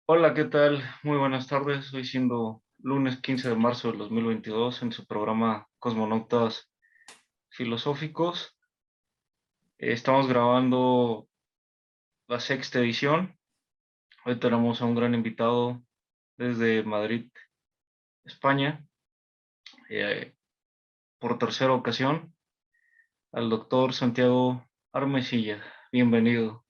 Hola, ¿qué tal? Muy buenas tardes. Hoy siendo lunes 15 de marzo del 2022 en su programa Cosmonautas Filosóficos. Estamos grabando la sexta edición. Hoy tenemos a un gran invitado desde Madrid, España, eh, por tercera ocasión, al doctor Santiago Armesilla. Bienvenido.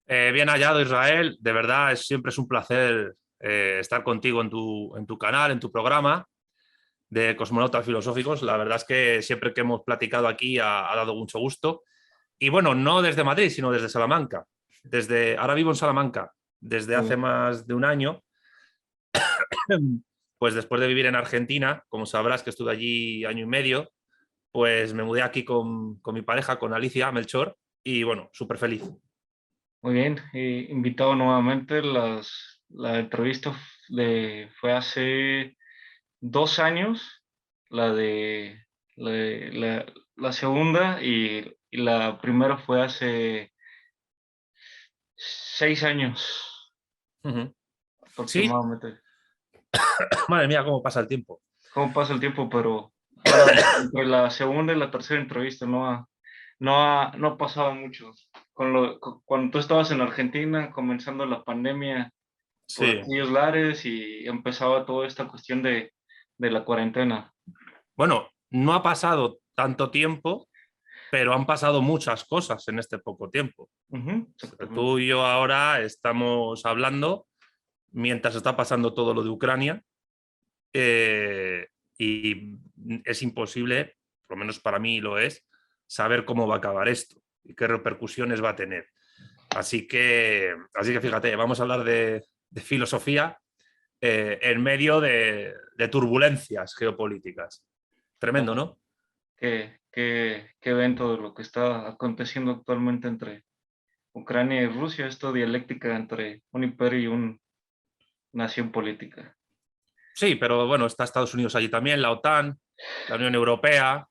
Bien hallado, Israel. De verdad, siempre es un placer estar contigo en tu canal, en tu programa de Cosmonautas Filosóficos. La verdad es que siempre que hemos platicado aquí ha dado mucho gusto. Y bueno, no desde Madrid, sino desde Salamanca. Ahora vivo en Salamanca desde Muy hace bien. más de un año. Pues después de vivir en Argentina, como sabrás que estuve allí año y medio, pues me mudé aquí con mi pareja, con Alicia Melchor, y bueno, súper feliz. Muy bien. Invitado nuevamente. La entrevista fue hace 2 años, la de la segunda y la primera fue hace 6 años Ujú. Sí, aproximadamente. madre mía, cómo pasa el tiempo. ¿Cómo pasa el tiempo? Pero ahora, entre la segunda y la tercera entrevista no ha pasado mucho. Cuando tú estabas en Argentina, comenzando la pandemia por Sí. aquellos lares y empezaba toda esta cuestión de la cuarentena. Bueno, no ha pasado tanto tiempo, pero han pasado muchas cosas en este poco tiempo. Ujú, O sea, exactamente. tú y yo ahora estamos hablando mientras está pasando todo lo de Ucrania, eh, y es imposible, por lo menos para mí lo es, saber cómo va a acabar esto y qué repercusiones va a tener. Así que fíjate, vamos a hablar de filosofía en medio de turbulencias geopolíticas. Tremendo, ¿no? Qué evento de lo que está aconteciendo actualmente entre Ucrania y Rusia, esta dialéctica entre un imperio y una nación política. Sí, pero bueno, está Estados Unidos allí también, la OTAN, la Unión Europea,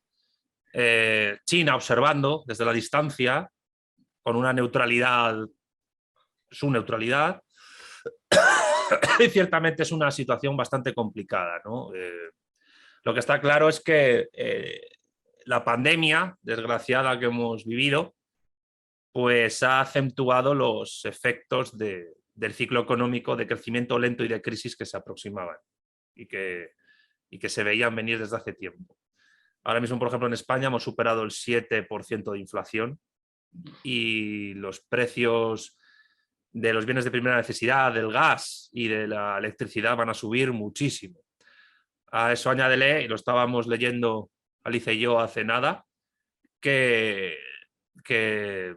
China observando desde la distancia, con una neutralidad, su neutralidad, y ciertamente es una situación bastante complicada, ¿no? Lo que está claro es que la pandemia desgraciada que hemos vivido, pues ha acentuado los efectos del ciclo económico de crecimiento lento y de crisis que se aproximaban y que se veían venir desde hace tiempo. Ahora mismo, por ejemplo, en España hemos superado el 7% de inflación y los precios de los bienes de primera necesidad, del gas y de la electricidad van a subir muchísimo. A eso añádele, y lo estábamos leyendo Alicia y yo hace nada, que, que,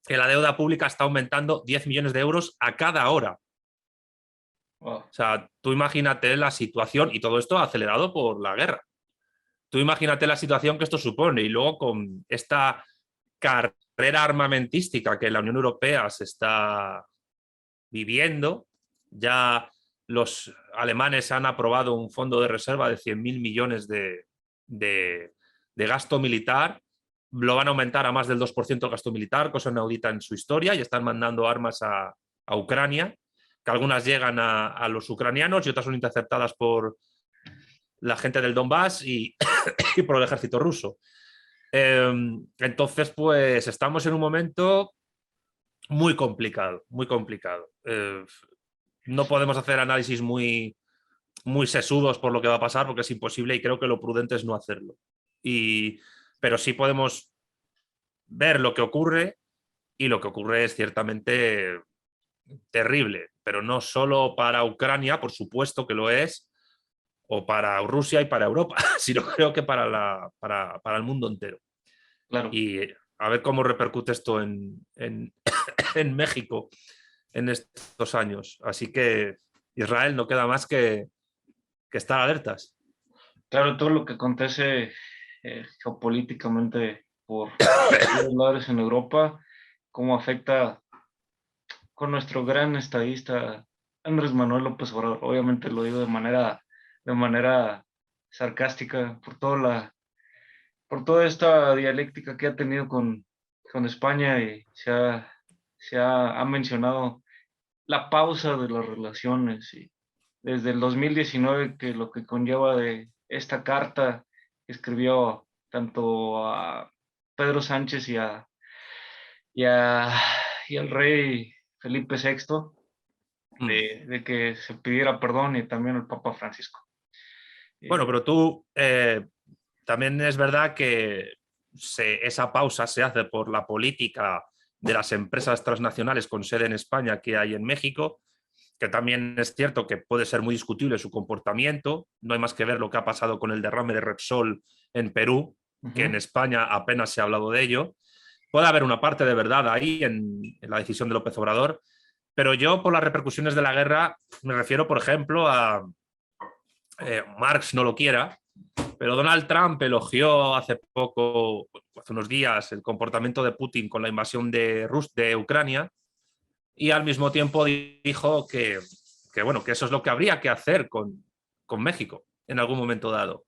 que la deuda pública está aumentando 10 millones de euros a cada hora. Wow. O sea, tú imagínate la situación, y todo esto acelerado por la guerra. Tú imagínate la situación que esto supone, y luego con esta carrera armamentística que la Unión Europea se está viviendo, ya los alemanes han aprobado un fondo de reserva de 100.000 millones de gasto militar, lo van a aumentar a más del 2% el gasto militar, cosa inaudita en su historia, y están mandando armas a Ucrania, que algunas llegan a los ucranianos y otras son interceptadas por la gente del Donbass y por el ejército ruso. Entonces, pues estamos en un momento muy complicado, muy complicado. No podemos hacer análisis muy sesudos por lo que va a pasar porque es imposible y creo que lo prudente es no hacerlo. Y, pero sí podemos ver lo que ocurre y lo que ocurre es ciertamente terrible, pero no solo para Ucrania, por supuesto que lo es, o para Rusia y para Europa, sino creo que para el mundo entero. Claro. Y a ver cómo repercute esto en México en estos años. Así que Israel no queda más que estar alertas. Claro, todo lo que acontece geopolíticamente por los lares en Europa, cómo afecta con nuestro gran estadista Andrés Manuel López Obrador. Obviamente lo digo de manera sarcástica por toda esta dialéctica que ha tenido con España y ha mencionado la pausa de las relaciones y desde el 2019 que lo que conlleva de esta carta que escribió tanto a Pedro Sánchez y, a, y al rey Felipe VI de que se pidiera perdón y también al Papa Francisco. Bueno, pero tú también es verdad que esa pausa se hace por la política de las empresas transnacionales con sede en España que hay en México, que también es cierto que puede ser muy discutible su comportamiento. No hay más que ver lo que ha pasado con el derrame de Repsol en Perú, que en España apenas se ha hablado de ello. Puede haber una parte de verdad ahí en la decisión de López Obrador, pero yo por las repercusiones de la guerra me refiero, por ejemplo, a Marx no lo quiera, pero Donald Trump elogió hace poco, hace unos días, el comportamiento de Putin con la invasión de Ucrania y al mismo tiempo dijo bueno, que eso es lo que habría que hacer con México en algún momento dado.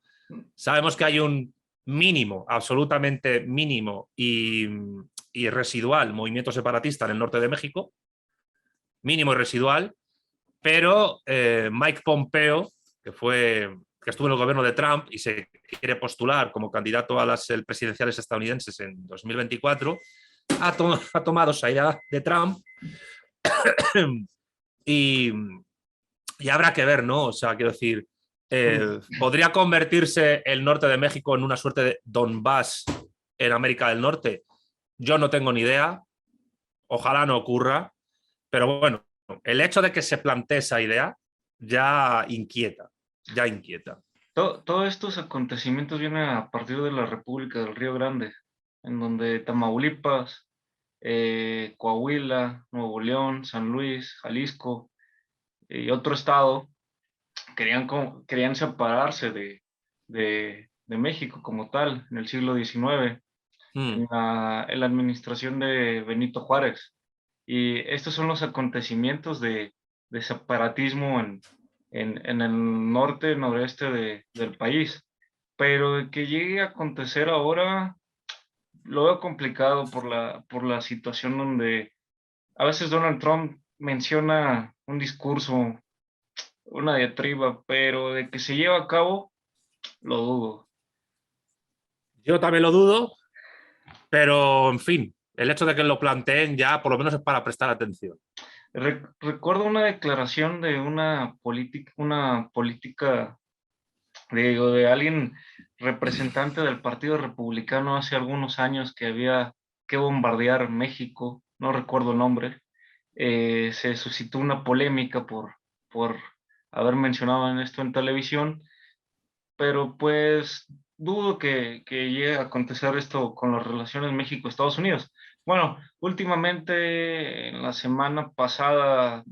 Sabemos que hay un mínimo, absolutamente mínimo y residual movimiento separatista en el norte de México, mínimo y residual, pero Mike Pompeo, que estuvo en el gobierno de Trump y se quiere postular como candidato a las presidenciales estadounidenses en 2024, ha tomado esa idea de Trump y habrá que ver, ¿no? O sea, quiero decir, ¿podría convertirse el norte de México en una suerte de Donbass en América del Norte? Yo no tengo ni idea, ojalá no ocurra, pero bueno, el hecho de que se plantee esa idea ya inquieta, ya inquieta. Todos estos acontecimientos vienen a partir de la República del Río Grande, en donde Tamaulipas, Coahuila, Nuevo León, San Luis, Jalisco y otro estado querían separarse de México como tal en el siglo XIX, en la administración de Benito Juárez. Y estos son los acontecimientos de separatismo en el norte, noreste del país. Pero que llegue a acontecer ahora, lo veo complicado por la situación donde a veces Donald Trump menciona un discurso, una diatriba, pero de que se lleva a cabo, lo dudo. Yo también lo dudo, pero en fin, el hecho de que lo planteen ya por lo menos es para prestar atención. Recuerdo una declaración de una política de alguien representante del Partido Republicano hace algunos años que había que bombardear México, no recuerdo el nombre. Se suscitó una polémica por haber mencionado en esto en televisión, pero pues dudo que llegue a acontecer esto con las relaciones México-Estados Unidos. Bueno, últimamente, en la semana pasada,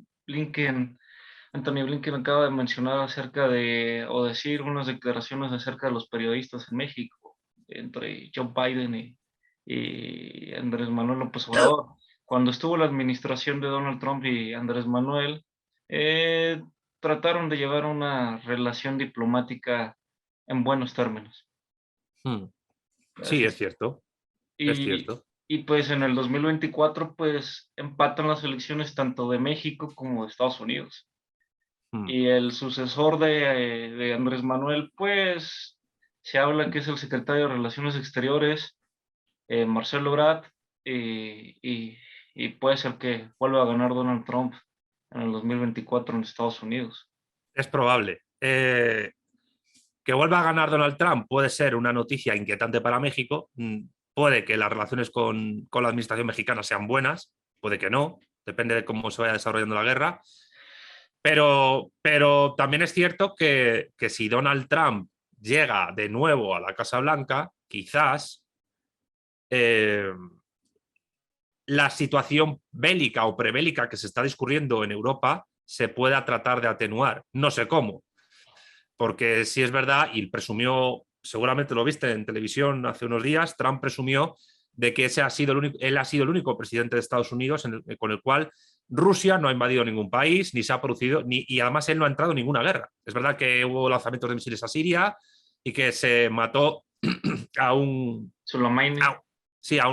Anthony Blinken acaba de mencionar acerca de, o decir unas declaraciones acerca de los periodistas en México, entre Joe Biden y Andrés Manuel López Obrador. Cuando estuvo la administración de Donald Trump y Andrés Manuel, eh, trataron de llevar una relación diplomática en buenos términos. Sí, es cierto, es Y, cierto. y pues en el 2024 pues empatan las elecciones tanto de México como de Estados Unidos. Y el sucesor de Andrés Manuel, pues se habla que es el secretario de Relaciones Exteriores, Marcelo Ebrard, y puede ser que vuelva a ganar Donald Trump en el 2024 en Estados Unidos. Es probable. Que vuelva a ganar Donald Trump puede ser una noticia inquietante para México. Puede que las relaciones con la administración mexicana sean buenas, puede que no, depende de cómo se vaya desarrollando la guerra. Pero también es cierto que si Donald Trump llega de nuevo a la Casa Blanca, quizás la situación bélica o prebélica que se está discurriendo en Europa se pueda tratar de atenuar. No sé cómo, porque si es verdad, y presumió, seguramente lo viste en televisión hace unos días, Trump presumió de que él ha sido el único presidente de Estados Unidos con el cual Rusia no ha invadido ningún país, ni se ha producido, y además él no ha entrado en ninguna guerra. Es verdad que hubo lanzamientos de misiles a Siria y que se mató a un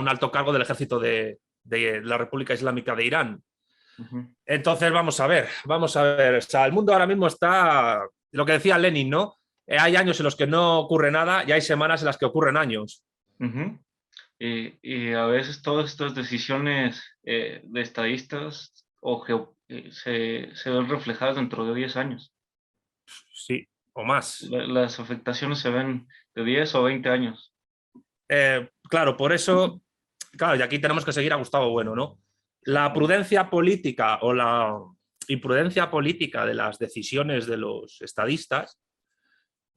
alto cargo del ejército de la República Islámica de Irán. Ujú, Entonces, vamos a ver. O sea, el mundo ahora mismo está, lo que decía Lenin, ¿no? Hay años en los que no ocurre nada y hay semanas en las que ocurren años. ujú. Y a veces todas estas decisiones de estadistas se ven reflejadas dentro de 10 años. Sí, o más. Las afectaciones se ven de 10 o 20 años. Claro, por eso, claro, y aquí tenemos que seguir a Gustavo Bueno, ¿no? La Exactamente. prudencia política o la imprudencia política de las decisiones de los estadistas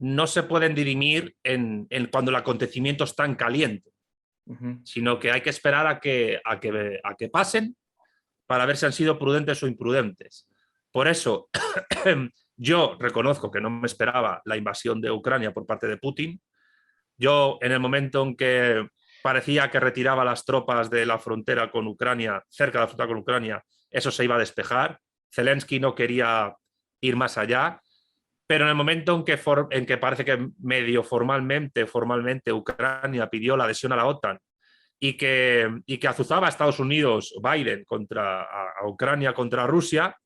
no se pueden dirimir en cuando el acontecimiento está en caliente, Ujú, sino que hay que esperar a que pasen para ver si han sido prudentes o imprudentes. Por eso, yo reconozco que no me esperaba la invasión de Ucrania por parte de Putin. Yo, en el momento en que parecía que retiraba las tropas de la frontera con Ucrania, cerca de la frontera con Ucrania, eso se iba a despejar. Zelensky no quería ir más allá, pero en el momento en que parece que medio formalmente Ucrania pidió la adhesión a la OTAN y que azuzaba a Estados Unidos, Biden, a Ucrania contra Rusia,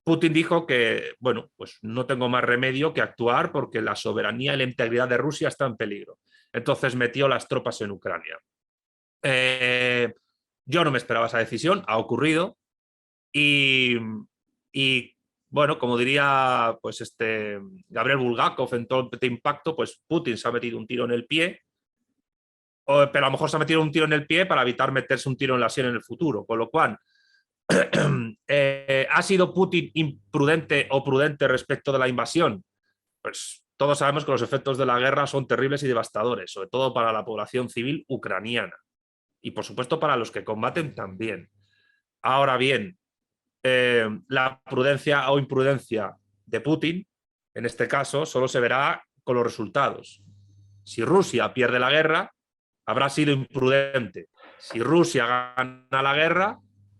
Putin dijo que, bueno, pues no tengo más remedio que actuar porque la soberanía y la integridad de Rusia está en peligro. Entonces metió las tropas en Ucrania. Eh, yo no me esperaba esa decisión, ha ocurrido y, y bueno, como diría pues Gabriel Bulgakov en todo este impacto, pues Putin se ha metido un tiro en el pie, pero a lo mejor se ha metido un tiro en el pie para evitar meterse un tiro en la sien en el futuro, con lo cual ¿ha sido Putin imprudente o prudente respecto de la invasión? Pues todos sabemos que los efectos de la guerra son terribles y devastadores, sobre todo para la población civil ucraniana y por supuesto para los que combaten también. Ahora bien, la prudencia o imprudencia de Putin, en este caso, solo se verá con los resultados. Si Rusia pierde la guerra, habrá sido imprudente. Si Rusia gana la guerra,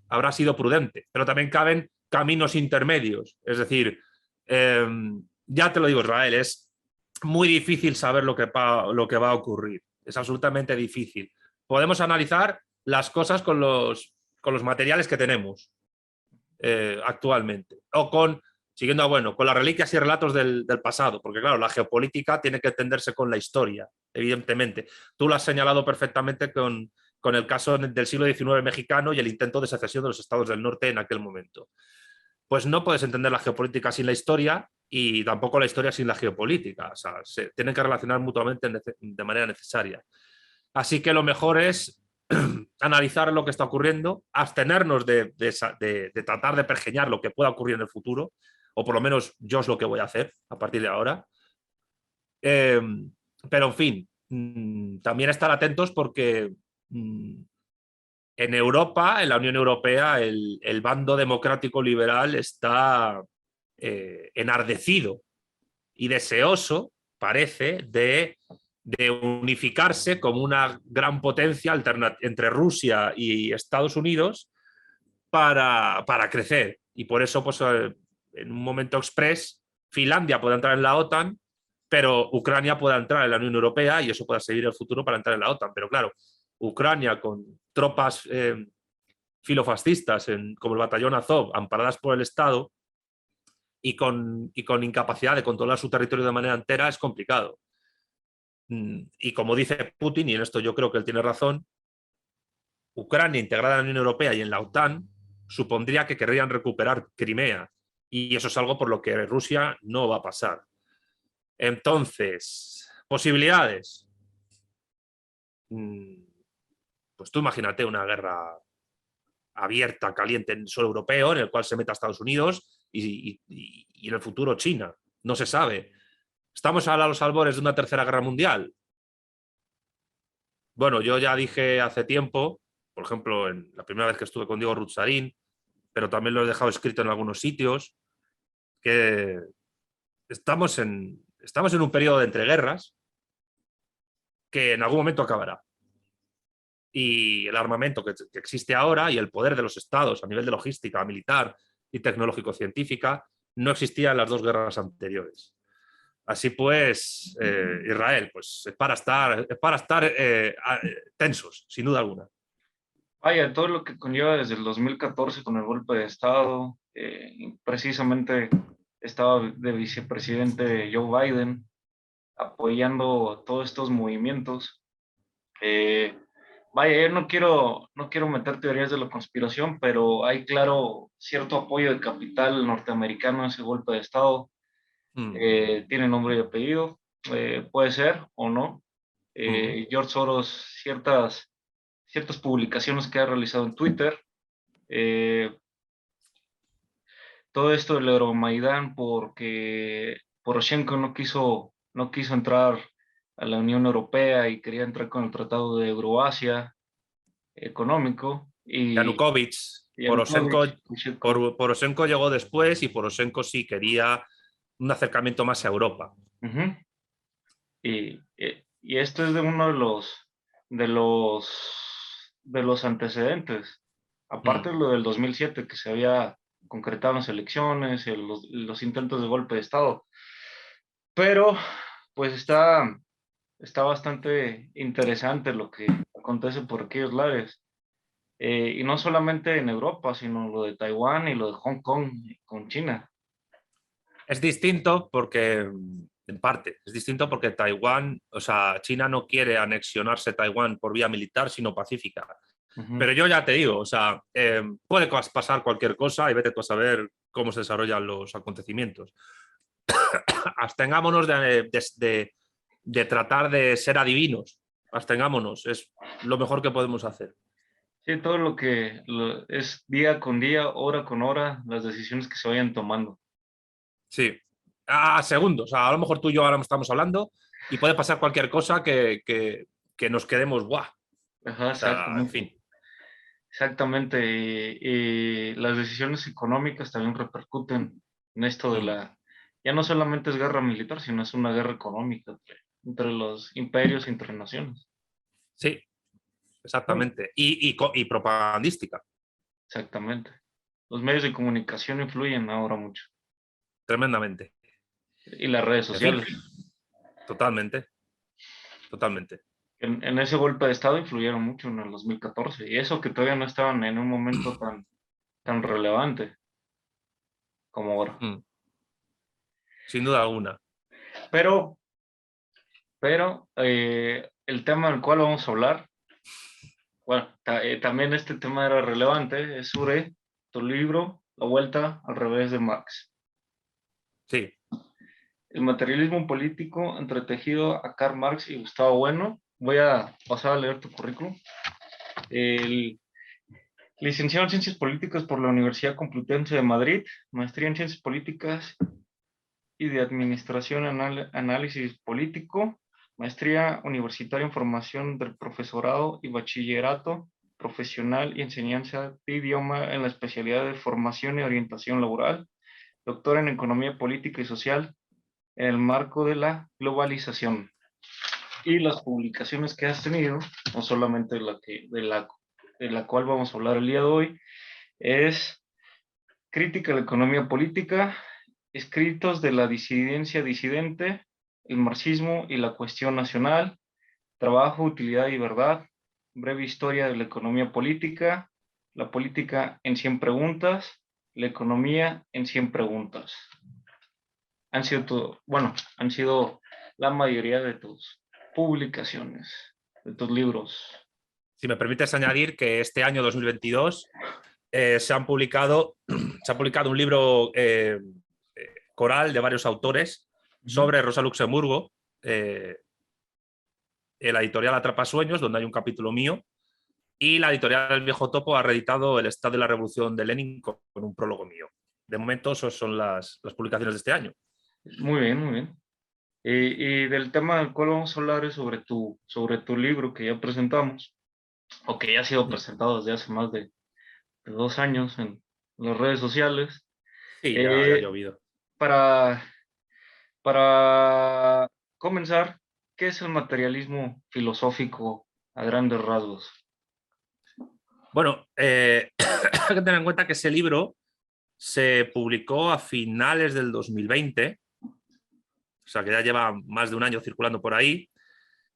habrá sido prudente. Pero también caben caminos intermedios. Es decir, eh, ya te lo digo, Israel, es muy difícil saber lo que va a ocurrir. Es absolutamente difícil. Podemos analizar las cosas con los materiales que tenemos actualmente. O con las reliquias y relatos del pasado, porque claro, la geopolítica tiene que entenderse con la historia, evidentemente. Tú lo has señalado perfectamente con el caso del siglo XIX mexicano y el intento de secesión de los estados del norte en aquel momento. Pues no puedes entender la geopolítica sin la historia y tampoco la historia sin la geopolítica. O sea, se tienen que relacionar mutuamente de manera necesaria. Así que lo mejor es analizar lo que está ocurriendo, abstenernos de tratar de pergeñar lo que pueda ocurrir en el futuro, o por lo menos yo es lo que voy a hacer a partir de ahora. Eh, pero en fin, también estar atentos porque en Europa, en la Unión Europea, el bando democrático liberal está enardecido y deseoso, parece, de unificarse como una gran potencia entre Rusia y Estados Unidos para crecer. Y por eso, pues, en un momento express, Finlandia puede entrar en la OTAN, pero Ucrania puede entrar en la Unión Europea y eso puede seguir el futuro para entrar en la OTAN. Pero claro, Ucrania con tropas filofascistas como el batallón Azov, amparadas por el Estado, y con incapacidad de controlar su territorio de manera entera, es complicado. Y como dice Putin, y en esto yo creo que él tiene razón, Ucrania integrada en la Unión Europea y en la OTAN supondría que querrían recuperar Crimea. Y eso es algo por lo que Rusia no va a pasar. Entonces, posibilidades. Pues tú imagínate una guerra abierta, caliente en el suelo europeo, en el cual se meta Estados Unidos y en el futuro China. No se sabe. ¿Estamos a los albores de una tercera guerra mundial? Bueno, yo ya dije hace tiempo, por ejemplo, en la primera vez que estuve con Diego Rutzarín, pero también lo he dejado escrito en algunos sitios, que estamos en un periodo de entreguerras que en algún momento acabará. Y el armamento que existe ahora y el poder de los estados a nivel de logística, militar y tecnológico-científica no existía en las dos guerras anteriores. Así pues, Israel, pues es para estar tensos, sin duda alguna. Vaya, todo lo que conlleva desde el 2014 con el golpe de Estado, precisamente estaba de vicepresidente Joe Biden apoyando todos estos movimientos. Eh, Vaya, yo no quiero meter teorías de la conspiración, pero hay claro cierto apoyo de capital norteamericano a ese golpe de Estado. Mm, Tiene nombre y apellido, puede ser o no. mm. George Soros, ciertas publicaciones que ha realizado en Twitter, eh, todo esto del Euromaidán porque Poroshenko no quiso entrar a la Unión Europea y quería entrar con el Tratado de Euroasia económico y Yanukovych, Yanukovych, Poroshenko llegó después y Poroshenko sí quería un acercamiento más a Europa. uh-huh. Y esto es de uno de los antecedentes. Aparte Mm. de lo del 2007 que se había concretado en las elecciones, los intentos de golpe de Estado. Pero pues está bastante interesante lo que acontece por aquellos lares. Y no solamente en Europa, sino lo de Taiwán y lo de Hong Kong con China. Es distinto porque, en parte, es distinto porque Taiwán, o sea, China no quiere anexionarse Taiwán por vía militar, sino pacífica. Ujú. Pero yo ya te digo, o sea, puede pasar cualquier cosa y vete tú a saber cómo se desarrollan los acontecimientos. Abstengámonos de tratar de ser adivinos. Abstengámonos, es lo mejor que podemos hacer. Sí, todo lo que es día con día, hora con hora, las decisiones que se vayan tomando. Sí, a segundos. A lo mejor tú y yo ahora estamos hablando y puede pasar cualquier cosa que nos quedemos guau. Ajá, O sea, en fin. exactamente. Exactamente. Y las decisiones económicas también repercuten en esto de Mm. ya no solamente es guerra militar, sino es una guerra económica entre los imperios y entre naciones. Sí, Sí. exactamente. Y propagandística, Exactamente. Los medios de comunicación influyen ahora mucho. tremendamente. Y las redes En fin, sociales. totalmente, totalmente. En ese golpe de Estado influyeron mucho en el 2014. Y eso que todavía no estaban en un momento tan relevante como ahora. Mm. Sin duda alguna. Pero, el tema del cual vamos a hablar, bueno, también este tema era relevante, es sobre tu libro, La Vuelta al Revés de Marx. Sí. El materialismo político entretejido a Karl Marx y Gustavo Bueno. Voy a pasar a leer tu currículum. El licenciado en Ciencias Políticas por la Universidad Complutense de Madrid, maestría en Ciencias Políticas y de Administración Análisis Político, maestría universitaria en Formación del Profesorado y Bachillerato Profesional y Enseñanza de Idioma en la especialidad de Formación y Orientación Laboral, doctor en Economía Política y Social en el marco de la globalización. Y las publicaciones que has tenido, no solamente de la cual vamos a hablar el día de hoy, es Crítica a la Economía Política, Escritos de la Disidencia Disidente, El Marxismo y la Cuestión Nacional, Trabajo, Utilidad y Verdad, Breve Historia de la Economía Política, La Política en 100 Preguntas, La Economía en 100 Preguntas. Han sido la mayoría de tus publicaciones, de tus libros. Si me permites añadir que este año 2022 se se ha publicado un libro coral de varios autores Uh-huh. sobre Rosa Luxemburgo, la editorial Atrapasueños, donde hay un capítulo mío, y la editorial El Viejo Topo ha reeditado El Estado de la Revolución de Lenin con un prólogo mío. De momento, esas son las publicaciones de este año. Muy bien, muy bien. Y del tema del cual vamos a hablar es sobre tu libro que ya presentamos, o que ya ha sido presentado desde hace más de 2 años en las redes sociales. Sí, ya ha Eh, llovido. para, para comenzar, ¿qué es el materialismo filosófico a grandes rasgos? Bueno, hay que tener en cuenta que ese libro se publicó a finales del 2020, o sea que ya lleva más de un año circulando por ahí,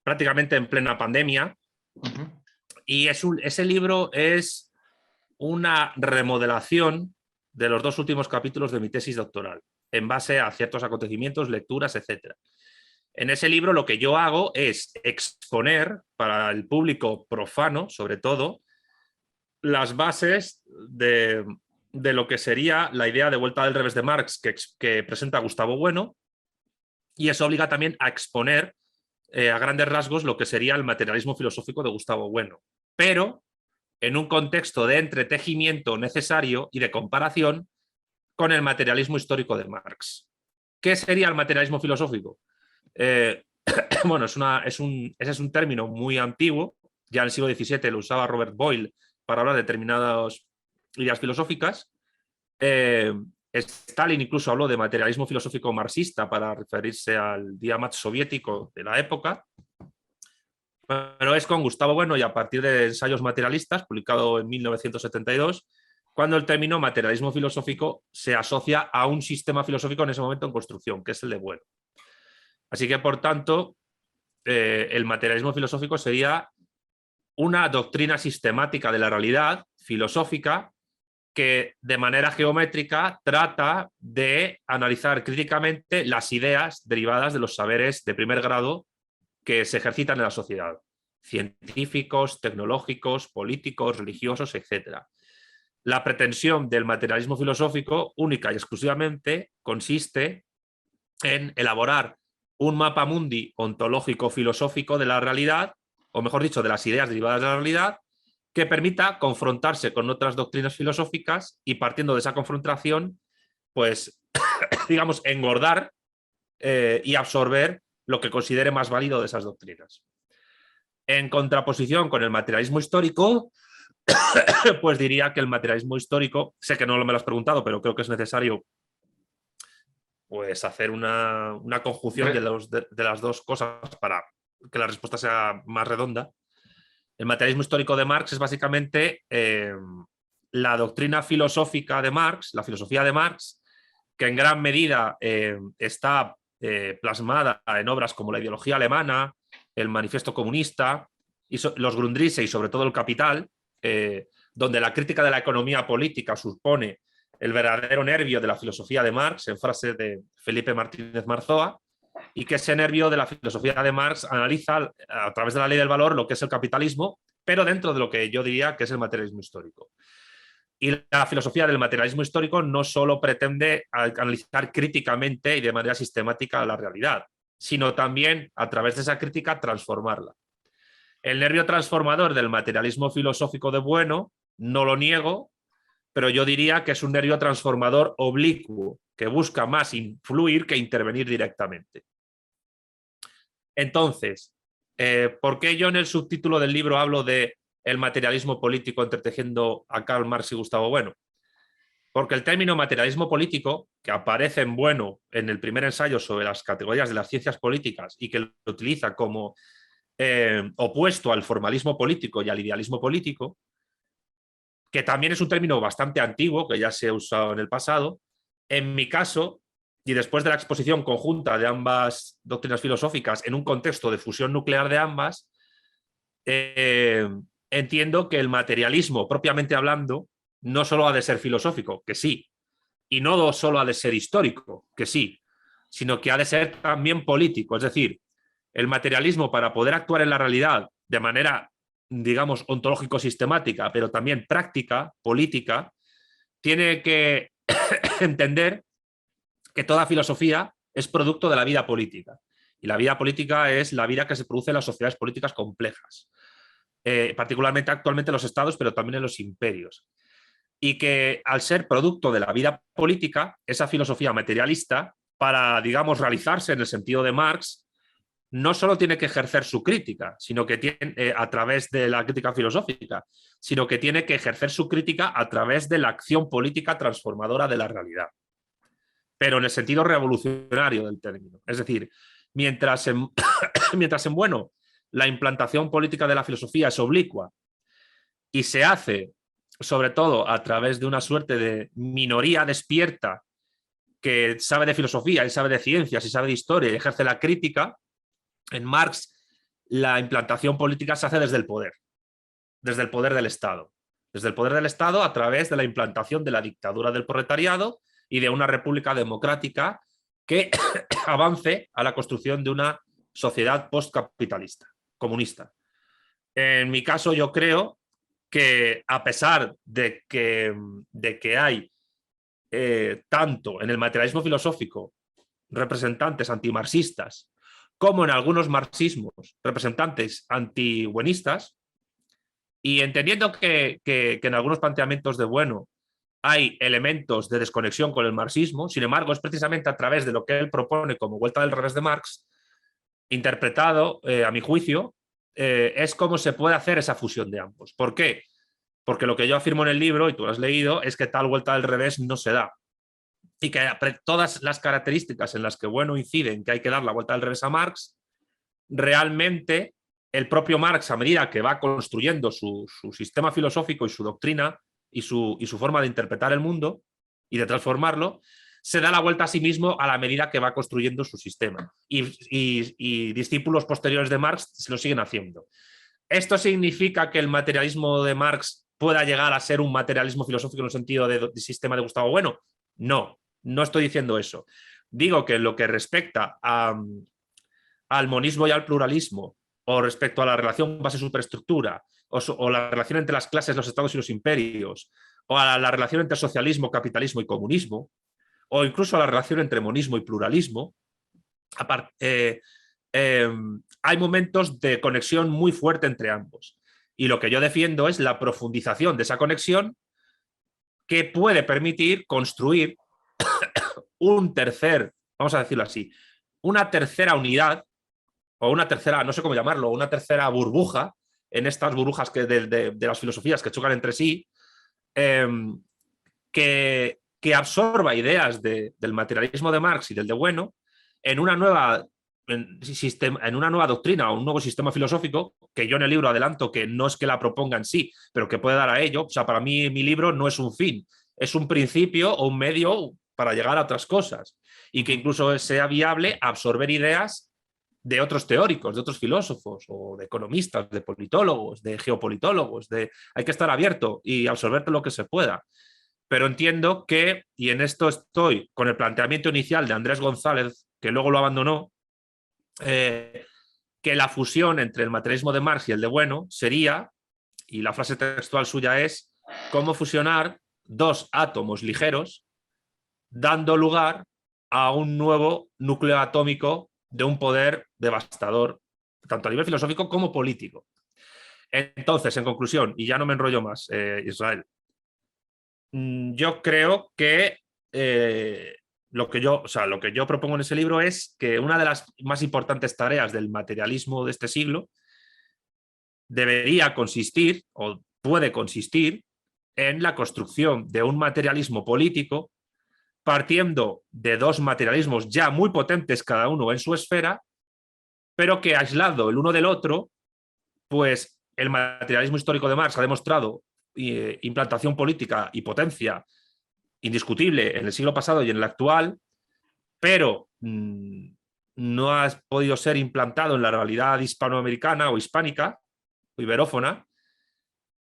prácticamente en plena pandemia, Uh-huh. Y ese libro es una remodelación de los 2 últimos capítulos de mi tesis doctoral, en base a ciertos acontecimientos, lecturas, etc. En ese libro lo que yo hago es exponer para el público profano, sobre todo, las bases de lo que sería la idea de vuelta del revés de Marx que presenta Gustavo Bueno, y eso obliga también a exponer a grandes rasgos lo que sería el materialismo filosófico de Gustavo Bueno, pero en un contexto de entretejimiento necesario y de comparación con el materialismo histórico de Marx. ¿Qué sería el materialismo filosófico? Bueno, ese es un término muy antiguo, ya en el siglo XVII lo usaba Robert Boyle para hablar de determinadas ideas filosóficas. Stalin incluso habló de materialismo filosófico marxista para referirse al diamat soviético de la época, pero es con Gustavo Bueno y a partir de Ensayos materialistas, publicado en 1972, cuando el término materialismo filosófico se asocia a un sistema filosófico en ese momento en construcción, que es el de Bueno. Así que, por tanto, el materialismo filosófico sería una doctrina sistemática de la realidad filosófica que de manera geométrica trata de analizar críticamente las ideas derivadas de los saberes de primer grado que se ejercitan en la sociedad, científicos, tecnológicos, políticos, religiosos, etc. La pretensión del materialismo filosófico única y exclusivamente consiste en elaborar un mapa mundi ontológico filosófico de la realidad, o mejor dicho, de las ideas derivadas de la realidad, que permita confrontarse con otras doctrinas filosóficas y partiendo de esa confrontación, pues, digamos, engordar y absorber lo que considere más válido de esas doctrinas. En contraposición con el materialismo histórico, pues diría que el materialismo histórico, sé que no me lo has preguntado, pero creo que es necesario pues hacer una conjunción de las dos cosas para que la respuesta sea más redonda. El materialismo histórico de Marx es básicamente la doctrina filosófica de Marx, la filosofía de Marx, que en gran medida está plasmada en obras como la ideología alemana, el manifiesto comunista, y los Grundrisse y sobre todo el Capital, donde la crítica de la economía política supone el verdadero nervio de la filosofía de Marx, en frase de Felipe Martínez Marzoa, y que ese nervio de la filosofía de Marx analiza a través de la ley del valor lo que es el capitalismo, pero dentro de lo que yo diría que es el materialismo histórico. Y la filosofía del materialismo histórico no solo pretende analizar críticamente y de manera sistemática la realidad, sino también a través de esa crítica transformarla. El nervio transformador del materialismo filosófico de Bueno, no lo niego, pero yo diría que es un nervio transformador oblicuo, que busca más influir que intervenir directamente. Entonces, ¿por qué yo en el subtítulo del libro hablo de el materialismo político entretejiendo a Karl Marx y Gustavo Bueno? Porque el término materialismo político, que aparece en Bueno en el primer ensayo sobre las categorías de las ciencias políticas y que lo utiliza como opuesto al formalismo político y al idealismo político, que también es un término bastante antiguo, que ya se ha usado en el pasado, en mi caso, y después de la exposición conjunta de ambas doctrinas filosóficas en un contexto de fusión nuclear de ambas, entiendo que el materialismo, propiamente hablando, no solo ha de ser filosófico, que sí, y no solo ha de ser histórico, que sí, sino que ha de ser también político. Es decir, el materialismo, para poder actuar en la realidad de manera, digamos, ontológico-sistemática, pero también práctica, política, tiene que entender que toda filosofía es producto de la vida política. Y la vida política es la vida que se produce en las sociedades políticas complejas, particularmente actualmente en los estados, pero también en los imperios. Y que al ser producto de la vida política, esa filosofía materialista, para, digamos, realizarse en el sentido de Marx, no solo tiene que ejercer su crítica, sino que tiene, a través de la crítica filosófica, sino que tiene que ejercer su crítica a través de la acción política transformadora de la realidad. Pero en el sentido revolucionario del término. Es decir, mientras en Bueno la implantación política de la filosofía es oblicua y se hace sobre todo a través de una suerte de minoría despierta que sabe de filosofía y sabe de ciencias y sabe de historia y ejerce la crítica, en Marx la implantación política se hace desde el poder. desde el poder del Estado. Desde el poder del Estado a través de la implantación de la dictadura del proletariado y de una república democrática que avance a la construcción de una sociedad postcapitalista, comunista. En mi caso, yo creo que a pesar de que hay tanto en el materialismo filosófico representantes antimarxistas como en algunos marxismos representantes antibuenistas, y entendiendo que en algunos planteamientos de Bueno hay elementos de desconexión con el marxismo, sin embargo, es precisamente a través de lo que él propone como vuelta del revés de Marx, interpretado, a mi juicio, es cómo se puede hacer esa fusión de ambos. ¿Por qué? Porque lo que yo afirmo en el libro, y tú lo has leído, es que tal vuelta del revés no se da. Y que todas las características en las que Bueno incide en que hay que dar la vuelta del revés a Marx, realmente el propio Marx, a medida que va construyendo su sistema filosófico y su doctrina y su forma de interpretar el mundo y de transformarlo, se da la vuelta a sí mismo a la medida que va construyendo su sistema. Y discípulos posteriores de Marx se lo siguen haciendo. ¿Esto significa que el materialismo de Marx pueda llegar a ser un materialismo filosófico en el sentido de sistema de Gustavo Bueno? No, no estoy diciendo eso. Digo que en lo que respecta al monismo y al pluralismo, o respecto a la relación base-superestructura, o la relación entre las clases, los estados y los imperios, o a la relación entre socialismo, capitalismo y comunismo, o incluso a la relación entre monismo y pluralismo, hay momentos de conexión muy fuerte entre ambos. Y lo que yo defiendo es la profundización de esa conexión que puede permitir construir un tercer, vamos a decirlo así, una tercera unidad o una tercera, no sé cómo llamarlo, una tercera burbuja en estas burbujas de las filosofías que chocan entre sí, que absorba ideas del materialismo de Marx y del de Bueno en una nueva en una nueva doctrina o un nuevo sistema filosófico, que yo en el libro adelanto que no es que la proponga en sí, pero que puede dar a ello. O sea, para mí mi libro no es un fin, es un principio o un medio para llegar a otras cosas, y que incluso sea viable absorber ideas de otros teóricos, de otros filósofos, o de economistas, de politólogos, de geopolitólogos, hay que estar abierto y absorber lo que se pueda. Pero entiendo que, y en esto estoy con el planteamiento inicial de Andrés González, que luego lo abandonó, que la fusión entre el materialismo de Marx y el de Bueno sería, y la frase textual suya es, cómo fusionar dos átomos ligeros dando lugar a un nuevo núcleo atómico de un poder devastador, tanto a nivel filosófico como político. Entonces, en conclusión, y ya no me enrollo más, Israel, yo creo que lo que yo propongo en ese libro es que una de las más importantes tareas del materialismo de este siglo debería consistir, o puede consistir, en la construcción de un materialismo político partiendo de dos materialismos ya muy potentes cada uno en su esfera, pero que aislado el uno del otro, pues el materialismo histórico de Marx ha demostrado implantación política y potencia indiscutible en el siglo pasado y en el actual, pero no ha podido ser implantado en la realidad hispanoamericana o hispánica o iberófona,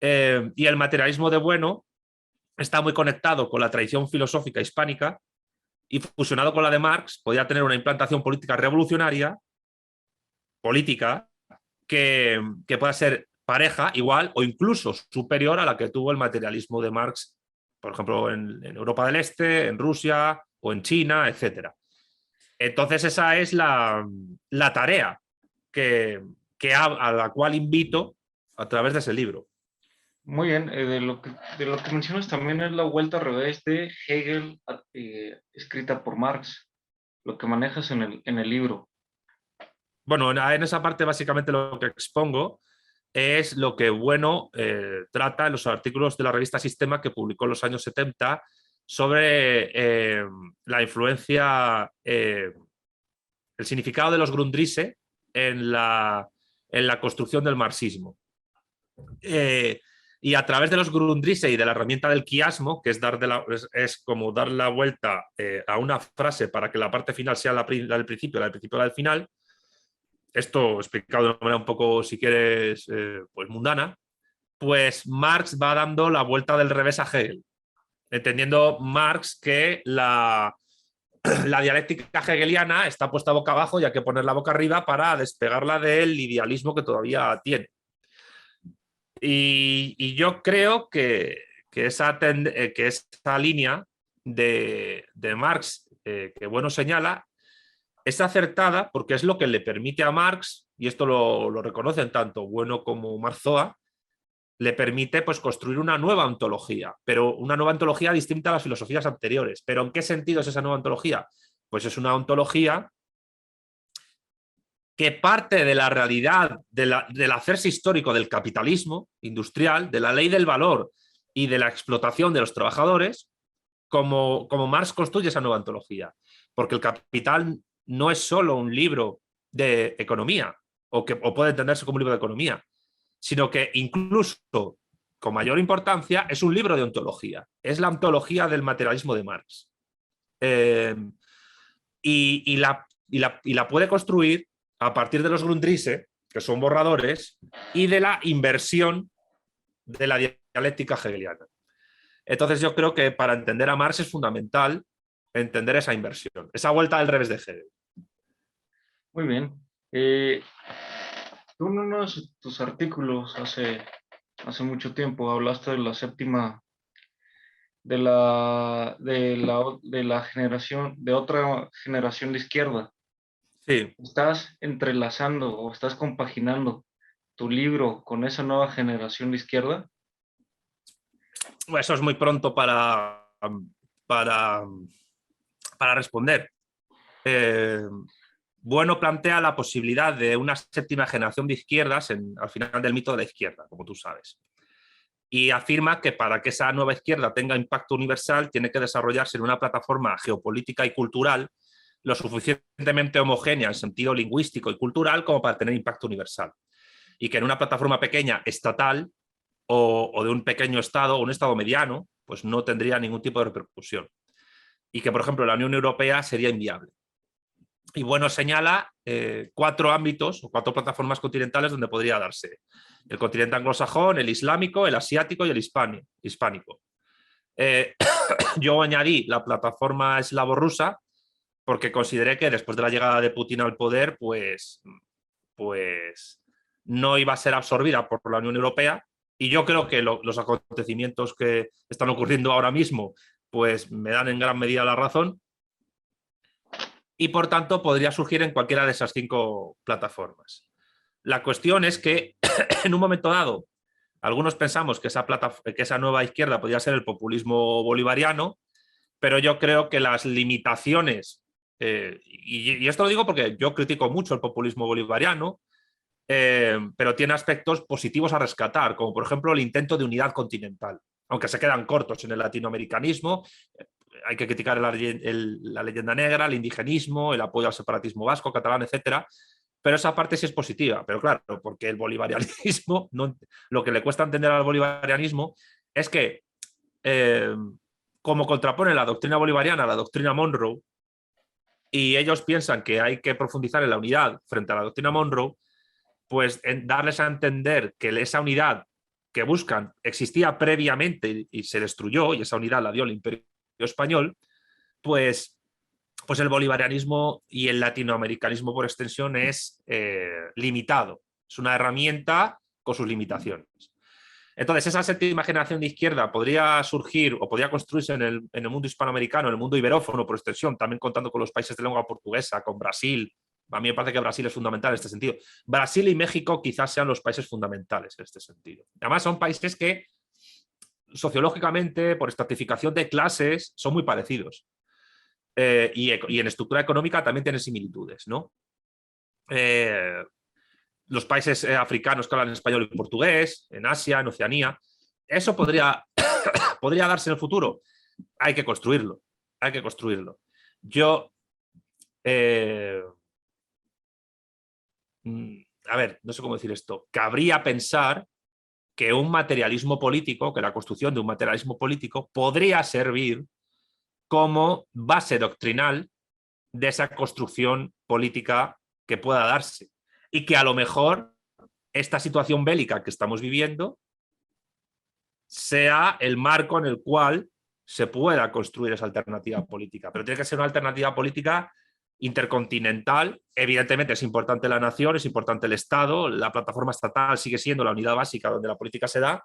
y el materialismo de Bueno está muy conectado con la tradición filosófica hispánica y fusionado con la de Marx podría tener una implantación política revolucionaria, política, que pueda ser pareja, igual o incluso superior a la que tuvo el materialismo de Marx, por ejemplo, en Europa del Este, en Rusia o en China, etc. Entonces esa es la tarea a la cual invito a través de ese libro. Muy bien, de lo que mencionas también es la vuelta al revés de Hegel, escrita por Marx, lo que manejas en el libro. Bueno, en esa parte básicamente lo que expongo es lo que Bueno trata en los artículos de la revista Sistema que publicó en los años 70 sobre la influencia, el significado de los Grundrisse en la construcción del marxismo. Y a través de los Grundrisse y de la herramienta del quiasmo, que es como dar la vuelta a una frase para que la parte final sea la del principio, la del principio y la del final, esto explicado de una manera un poco, si quieres, pues mundana, pues Marx va dando la vuelta del revés a Hegel, entendiendo Marx que la dialéctica hegeliana está puesta boca abajo y hay que ponerla boca arriba para despegarla del idealismo que todavía tiene. Y yo creo que esa línea de Marx, que bueno señala, es acertada porque es lo que le permite a Marx, y esto lo reconocen tanto Bueno como Marzoa, le permite pues, construir una nueva ontología, pero una nueva ontología distinta a las filosofías anteriores. ¿Pero en qué sentido es esa nueva ontología? Pues es una ontología que parte de la realidad del hacerse histórico del capitalismo industrial, de la ley del valor y de la explotación de los trabajadores, como Marx construye esa nueva ontología. Porque el Capital no es solo un libro de economía, o puede entenderse como un libro de economía, sino que incluso, con mayor importancia, es un libro de ontología. Es la ontología del materialismo de Marx. Y la puede construir a partir de los Grundrisse, que son borradores, y de la inversión de la dialéctica hegeliana. Entonces yo creo que para entender a Marx es fundamental entender esa inversión, esa vuelta del revés de Hegel. Muy bien. Tú en uno de tus artículos hace mucho tiempo hablaste de la séptima, de la generación, de otra generación de izquierda. Sí. ¿Estás entrelazando o estás compaginando tu libro con esa nueva generación de izquierda? Eso es muy pronto para, para responder. Bueno plantea la posibilidad de una séptima generación de izquierdas al final del mito de la izquierda, como tú sabes. Y afirma que para que esa nueva izquierda tenga impacto universal tiene que desarrollarse en una plataforma geopolítica y cultural lo suficientemente homogénea en sentido lingüístico y cultural como para tener impacto universal. Y que en una plataforma pequeña, estatal, o de un pequeño estado, o un estado mediano, pues no tendría ningún tipo de repercusión. Y que, por ejemplo, la Unión Europea sería inviable. Y bueno, señala 4 ámbitos o 4 plataformas continentales donde podría darse. El continente anglosajón, el islámico, el asiático y el hispánico. Yo añadí la plataforma eslavo-rusa porque consideré que después de la llegada de Putin al poder, pues no iba a ser absorbida por la Unión Europea. Y yo creo que los acontecimientos que están ocurriendo ahora mismo pues me dan en gran medida la razón. Y por tanto podría surgir en cualquiera de esas 5 plataformas. La cuestión es que en un momento dado algunos pensamos que esa nueva izquierda podría ser el populismo bolivariano, pero yo creo que las limitaciones, y esto lo digo porque yo critico mucho el populismo bolivariano, pero tiene aspectos positivos a rescatar, como por ejemplo el intento de unidad continental, aunque se quedan cortos en el latinoamericanismo. Hay que criticar la leyenda negra, el indigenismo, el apoyo al separatismo vasco, catalán, etcétera, pero esa parte sí es positiva. Pero claro, porque el bolivarianismo, lo que le cuesta entender al bolivarianismo es que, como contrapone la doctrina bolivariana a la doctrina Monroe, y ellos piensan que hay que profundizar en la unidad frente a la doctrina Monroe, pues darles a entender que esa unidad que buscan existía previamente y se destruyó, y esa unidad la dio el Imperio Español, pues el bolivarianismo y el latinoamericanismo por extensión es limitado. Es una herramienta con sus limitaciones. Entonces, esa séptima generación de izquierda podría surgir o podría construirse en el mundo hispanoamericano, en el mundo iberófono por extensión, también contando con los países de lengua portuguesa, con Brasil. A mí me parece que Brasil es fundamental en este sentido. Brasil y México quizás sean los países fundamentales en este sentido. Además, son países que sociológicamente, por estratificación de clases, son muy parecidos. Y en estructura económica también tienen similitudes, ¿no? Los países africanos que hablan español y portugués, en Asia, en Oceanía, eso podría darse en el futuro. Hay que construirlo, hay que construirlo. Yo, a ver, no sé cómo decir esto, cabría pensar que un materialismo político, que la construcción de un materialismo político podría servir como base doctrinal de esa construcción política que pueda darse. Y que a lo mejor esta situación bélica que estamos viviendo sea el marco en el cual se pueda construir esa alternativa política. Pero tiene que ser una alternativa política intercontinental. Evidentemente es importante la nación, es importante el Estado, la plataforma estatal sigue siendo la unidad básica donde la política se da,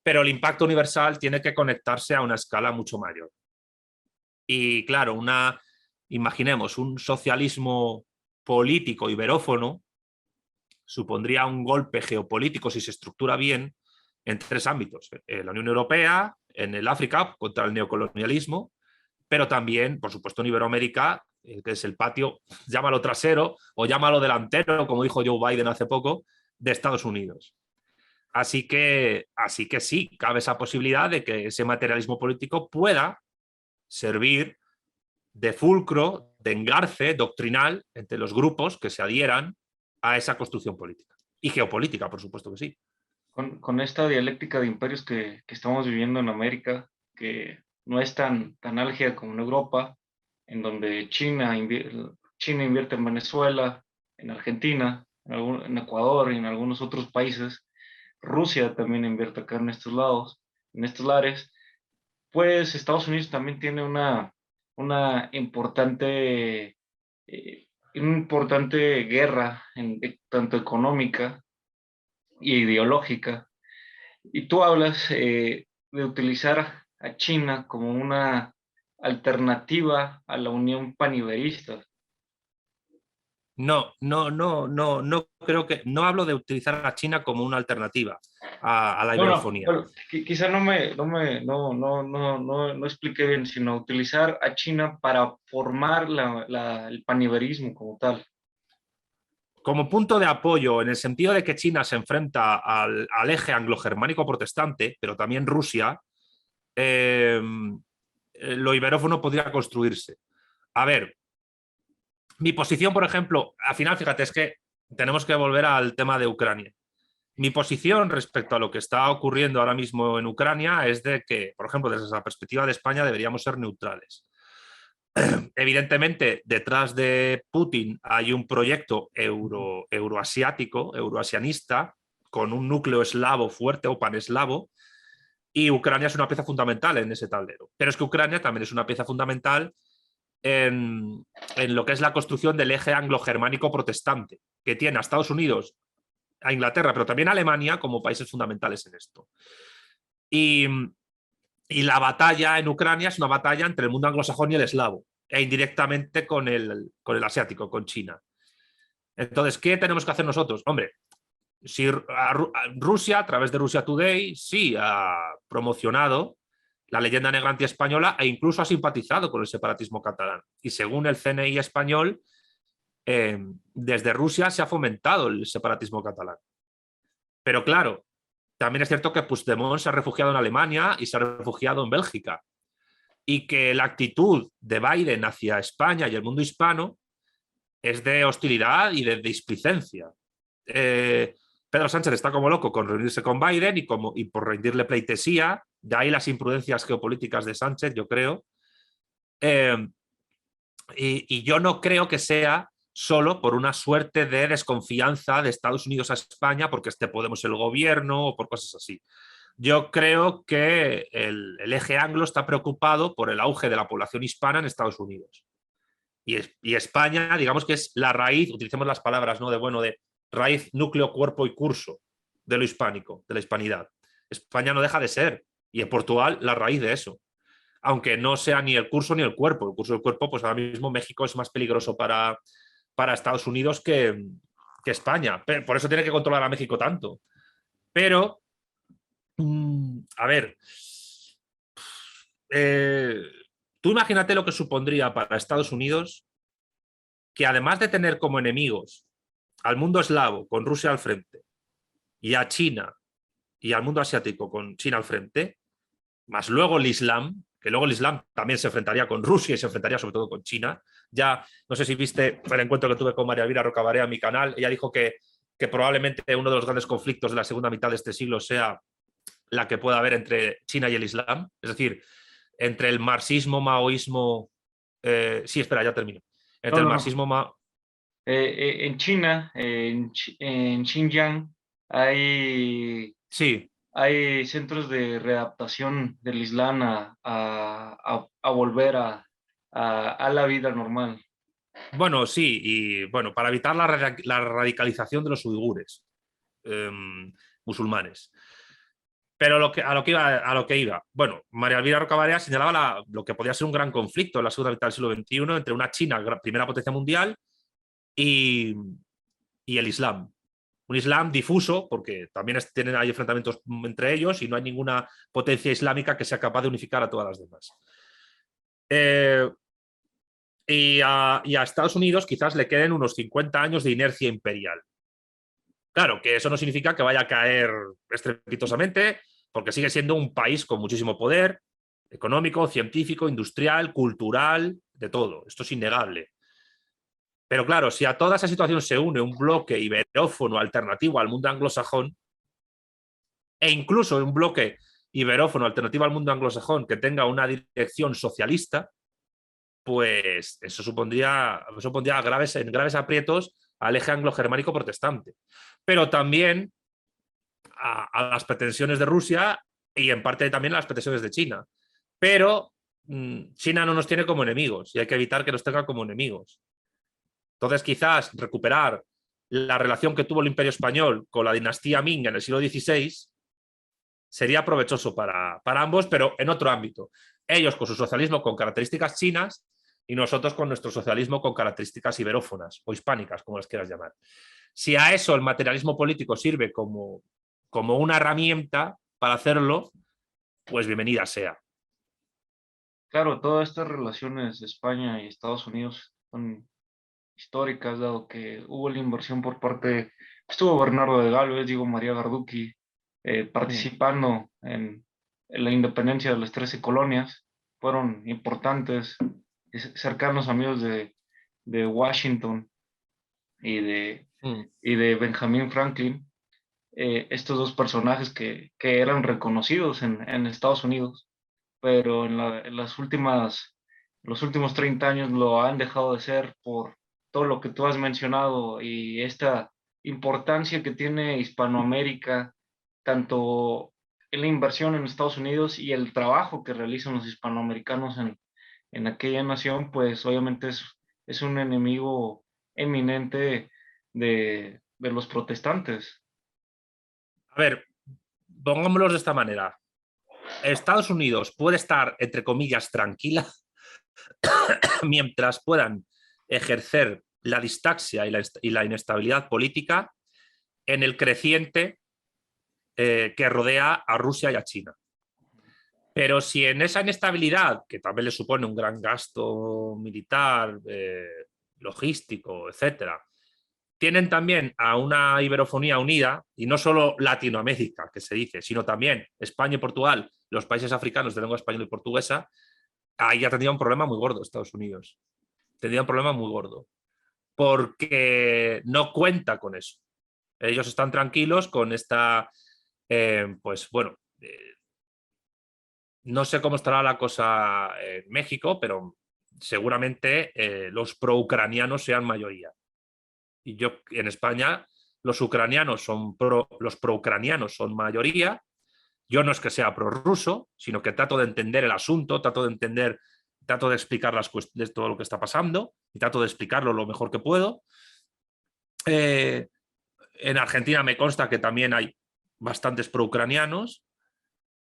pero el impacto universal tiene que conectarse a una escala mucho mayor. Y claro, imaginemos un socialismo político iberófono supondría un golpe geopolítico si se estructura bien en 3 ámbitos: en la Unión Europea, en el África contra el neocolonialismo, pero también, por supuesto, en Iberoamérica, que es el patio, llámalo trasero o llámalo delantero, como dijo Joe Biden hace poco, de Estados Unidos. Así que sí, cabe esa posibilidad de que ese materialismo político pueda servir de fulcro, de engarce doctrinal entre los grupos que se adhieran a esa construcción política. Y geopolítica, por supuesto que sí. Con esta dialéctica de imperios que estamos viviendo en América, que no es tan álgida como en Europa, en donde China invierte en Venezuela, en Argentina, en Ecuador y en algunos otros países. Rusia también invierte acá en estos lados, en estos lares. Pues Estados Unidos también tiene una importante guerra, tanto económica y ideológica. Y tú hablas de utilizar a China como una alternativa a la Unión Paniberista. No creo que, no hablo de utilizar a China como una alternativa a la No, iberofonía. bueno, quizá no expliqué bien, sino utilizar a China para formar el paniberismo como tal. Como punto de apoyo, en el sentido de que China se enfrenta al eje anglo-germánico protestante, pero también Rusia, lo iberófono podría construirse. A ver, mi posición, por ejemplo, al final, fíjate, es que tenemos que volver al tema de Ucrania. Mi posición respecto a lo que está ocurriendo ahora mismo en Ucrania es de que, por ejemplo, desde la perspectiva de España deberíamos ser neutrales. Evidentemente, detrás de Putin hay un proyecto euroasiático, euroasianista, con un núcleo eslavo fuerte o paneslavo, y Ucrania es una pieza fundamental en ese tablero. Pero es que Ucrania también es una pieza fundamental en lo que es la construcción del eje anglo-germánico protestante, que tiene a Estados Unidos, a Inglaterra, pero también a Alemania como países fundamentales en esto. Y, y la batalla en Ucrania es una batalla entre el mundo anglosajón y el eslavo, e indirectamente con el asiático, con China. Entonces, ¿qué tenemos que hacer nosotros? Hombre, si Rusia, a través de Russia Today, sí ha promocionado la leyenda negra antiespañola e incluso ha simpatizado con el separatismo catalán. Y según el CNI español, desde Rusia se ha fomentado el separatismo catalán. Pero claro, también es cierto que Puigdemont se ha refugiado en Alemania y se ha refugiado en Bélgica. Y que la actitud de Biden hacia España y el mundo hispano es de hostilidad y de displicencia. Pedro Sánchez está como loco con reunirse con Biden y por rendirle pleitesía, de ahí las imprudencias geopolíticas de Sánchez, yo creo. Y yo no creo que sea solo por una suerte de desconfianza de Estados Unidos a España porque Podemos el gobierno o por cosas así. Yo creo que el eje anglo está preocupado por el auge de la población hispana en Estados Unidos. Y España, digamos que es la raíz, utilicemos las palabras, ¿no? De raíz, núcleo, cuerpo y curso de lo hispánico, de la hispanidad. España no deja de ser, y en Portugal la raíz de eso. Aunque no sea ni el curso ni el cuerpo. El curso y el cuerpo, pues ahora mismo México es más peligroso para Estados Unidos que España. Por eso tiene que controlar a México tanto. Pero, a ver, tú imagínate lo que supondría para Estados Unidos que además de tener como enemigos al mundo eslavo con Rusia al frente y a China y al mundo asiático con China al frente, más luego el Islam, que luego el Islam también se enfrentaría con Rusia y se enfrentaría sobre todo con China. Ya, no sé si viste el encuentro que tuve con María Elvira Rocabarea en mi canal, ella dijo que probablemente uno de los grandes conflictos de la segunda mitad de este siglo sea la que pueda haber entre China y el Islam, es decir, entre el marxismo, maoísmo, sí, espera, ya termino, No, entre el no, no. marxismo, En China, en Xinjiang, hay, sí, hay centros de readaptación del Islam a volver a la vida normal. Bueno, sí, y bueno, para evitar la radicalización de los uigures musulmanes. Pero a lo que iba. Bueno, María Elvira Rocabaria señalaba lo que podía ser un gran conflicto en la segunda mitad del siglo XXI entre una China, primera potencia mundial, y, y el Islam. Un Islam difuso, porque también hay enfrentamientos entre ellos y no hay ninguna potencia islámica que sea capaz de unificar a todas las demás. Y a Estados Unidos quizás le queden unos 50 años de inercia imperial. Claro, que eso no significa que vaya a caer estrepitosamente, porque sigue siendo un país con muchísimo poder económico, científico, industrial, cultural, de todo. Esto es innegable. Pero claro, si a toda esa situación se une un bloque iberófono alternativo al mundo anglosajón, e incluso un bloque iberófono alternativo al mundo anglosajón que tenga una dirección socialista, pues eso supondría en graves aprietos al eje anglo-germánico protestante. Pero también a las pretensiones de Rusia y en parte también a las pretensiones de China. Pero China no nos tiene como enemigos y hay que evitar que nos tenga como enemigos. Entonces, quizás recuperar la relación que tuvo el Imperio Español con la dinastía Ming en el siglo XVI sería provechoso para ambos, pero en otro ámbito. Ellos con su socialismo con características chinas y nosotros con nuestro socialismo con características iberófonas o hispánicas, como las quieras llamar. Si a eso el materialismo político sirve como una herramienta para hacerlo, pues bienvenida sea. Claro, todas estas relaciones de España y Estados Unidos son históricas, dado que hubo la inversión por parte, estuvo Bernardo de Galvez, digo María Garducci, participando en la independencia de las 13 colonias, fueron importantes, cercanos amigos de Washington y de Benjamin Franklin, estos dos personajes que eran reconocidos en Estados Unidos, pero los últimos 30 años lo han dejado de ser por todo lo que tú has mencionado y esta importancia que tiene Hispanoamérica, tanto en la inversión en Estados Unidos y el trabajo que realizan los hispanoamericanos en aquella nación, pues obviamente es un enemigo eminente de los protestantes. A ver, pongámoslo de esta manera. Estados Unidos puede estar, entre comillas, tranquila mientras puedan ejercer la distaxia y la inestabilidad política en el creciente que rodea a Rusia y a China. Pero si en esa inestabilidad, que también le supone un gran gasto militar, logístico, etcétera, tienen también a una iberofonía unida, y no solo Latinoamérica, que se dice, sino también España y Portugal, los países africanos de lengua española y portuguesa, ahí ya tendría un problema muy gordo Estados Unidos. Tendría un problema muy gordo, porque no cuenta con eso. Ellos están tranquilos con esta, pues bueno, no sé cómo estará la cosa en México, pero seguramente los pro-ucranianos sean mayoría. Y yo en España los pro-ucranianos son mayoría. Yo no es que sea prorruso, sino que trato de entender el asunto, trato de explicar de todo lo que está pasando y trato de explicarlo lo mejor que puedo. En Argentina me consta que también hay bastantes pro-ucranianos.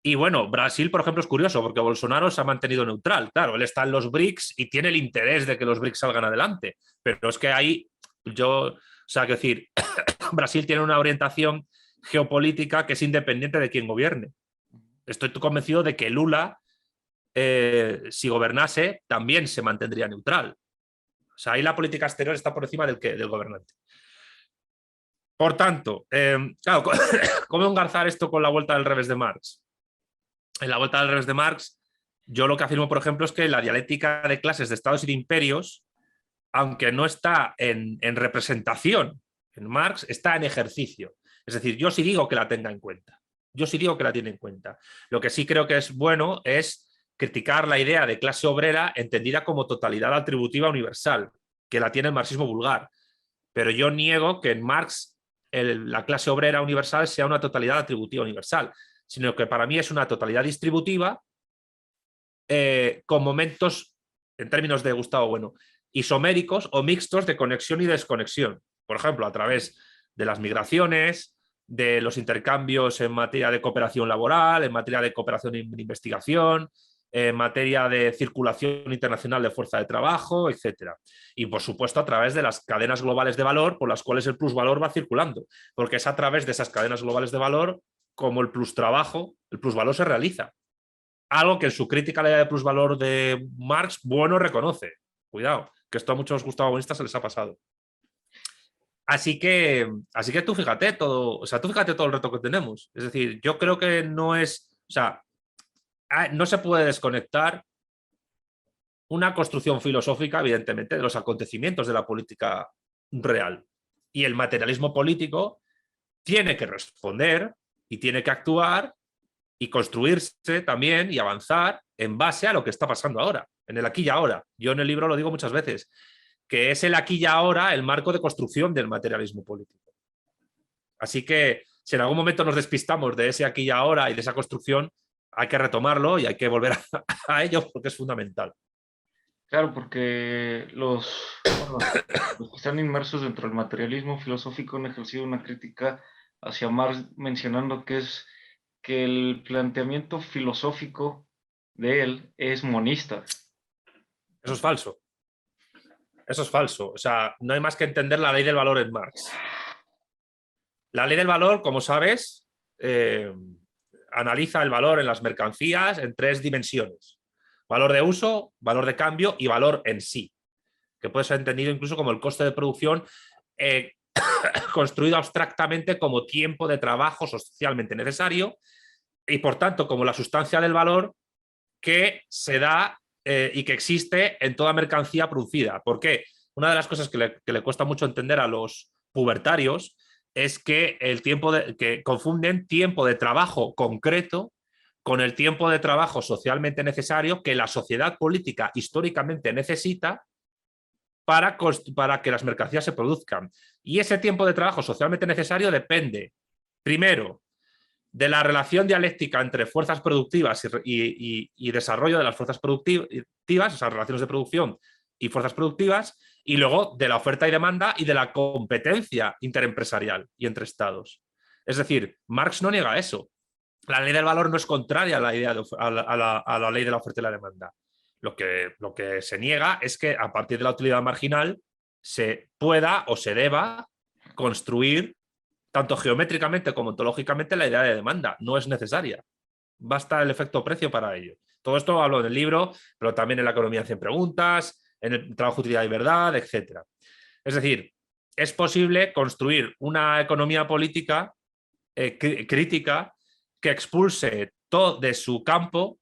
Y bueno, Brasil, por ejemplo, es curioso porque Bolsonaro se ha mantenido neutral. Claro, él está en los BRICS y tiene el interés de que los BRICS salgan adelante. Pero es que ahí o sea, quiero decir, Brasil tiene una orientación geopolítica que es independiente de quién gobierne. Estoy convencido de que Lula, si gobernase, también se mantendría neutral. O sea, ahí la política exterior está por encima del gobernante. Por tanto, claro, ¿cómo engarzar esto con la vuelta del revés de Marx? En la vuelta del revés de Marx, yo lo que afirmo, por ejemplo, es que la dialéctica de clases de estados y de imperios, aunque no está en representación en Marx, está en ejercicio. Es decir, yo sí digo que la tenga en cuenta. Yo sí digo que la tiene en cuenta. Lo que sí creo que es bueno es criticar la idea de clase obrera entendida como totalidad atributiva universal, que la tiene el marxismo vulgar. Pero yo niego que en Marx la clase obrera universal sea una totalidad atributiva universal. sino que para mí es una totalidad distributiva con momentos, en términos de Gustavo Bueno, isoméricos o mixtos de conexión y desconexión. Por ejemplo, a través de las migraciones, de los intercambios en materia de cooperación laboral, en materia de cooperación en investigación, en materia de circulación internacional de fuerza de trabajo, etcétera. Y, por supuesto, a través de las cadenas globales de valor por las cuales el plusvalor va circulando, porque es a través de esas cadenas globales de valor como el plusvalor se realiza. Algo que en su crítica a la idea de plusvalor de Marx, Bueno reconoce. Cuidado, que esto a muchos gustavonistas se les ha pasado. Así que tú fíjate todo el reto que tenemos. Es decir, yo creo que no es, o sea, no se puede desconectar una construcción filosófica, evidentemente, de los acontecimientos de la política real. Y el materialismo político tiene que responder y tiene que actuar y construirse también y avanzar en base a lo que está pasando ahora, en el aquí y ahora. Yo en el libro lo digo muchas veces, que es el aquí y ahora el marco de construcción del materialismo político. Así que si en algún momento nos despistamos de ese aquí y ahora y de esa construcción, hay que retomarlo y hay que volver a ello porque es fundamental. Claro, porque los que están inmersos dentro del materialismo filosófico han ejercido una crítica hacia Marx, mencionando que el planteamiento filosófico de él es monista. Eso es falso. Eso es falso. O sea, no hay más que entender la ley del valor en Marx. La ley del valor, como sabes, analiza el valor en las mercancías en 3 dimensiones. Valor de uso, valor de cambio y valor en sí, que puede ser entendido incluso como el coste de producción construido abstractamente como tiempo de trabajo socialmente necesario y, por tanto, como la sustancia del valor que se da y que existe en toda mercancía producida. ¿Por qué? Una de las cosas que le cuesta mucho entender a los pubertarios es que que confunden tiempo de trabajo concreto con el tiempo de trabajo socialmente necesario que la sociedad política históricamente necesita para que las mercancías se produzcan. Y ese tiempo de trabajo socialmente necesario depende, primero, de la relación dialéctica entre fuerzas productivas y desarrollo de las fuerzas productivas, o sea, relaciones de producción y fuerzas productivas, y luego de la oferta y demanda y de la competencia interempresarial y entre estados. Es decir, Marx no niega eso. La ley del valor no es contraria a la, idea a la ley de la oferta y la demanda. Lo que se niega es que a partir de la utilidad marginal se pueda o se deba construir tanto geométricamente como ontológicamente la idea de demanda. No es necesaria. Basta el efecto precio para ello. Todo esto lo hablo en el libro, pero también en la economía en 100 preguntas, en el trabajo, utilidad y verdad, etc. Es decir, es posible construir una economía política crítica que expulse de su campo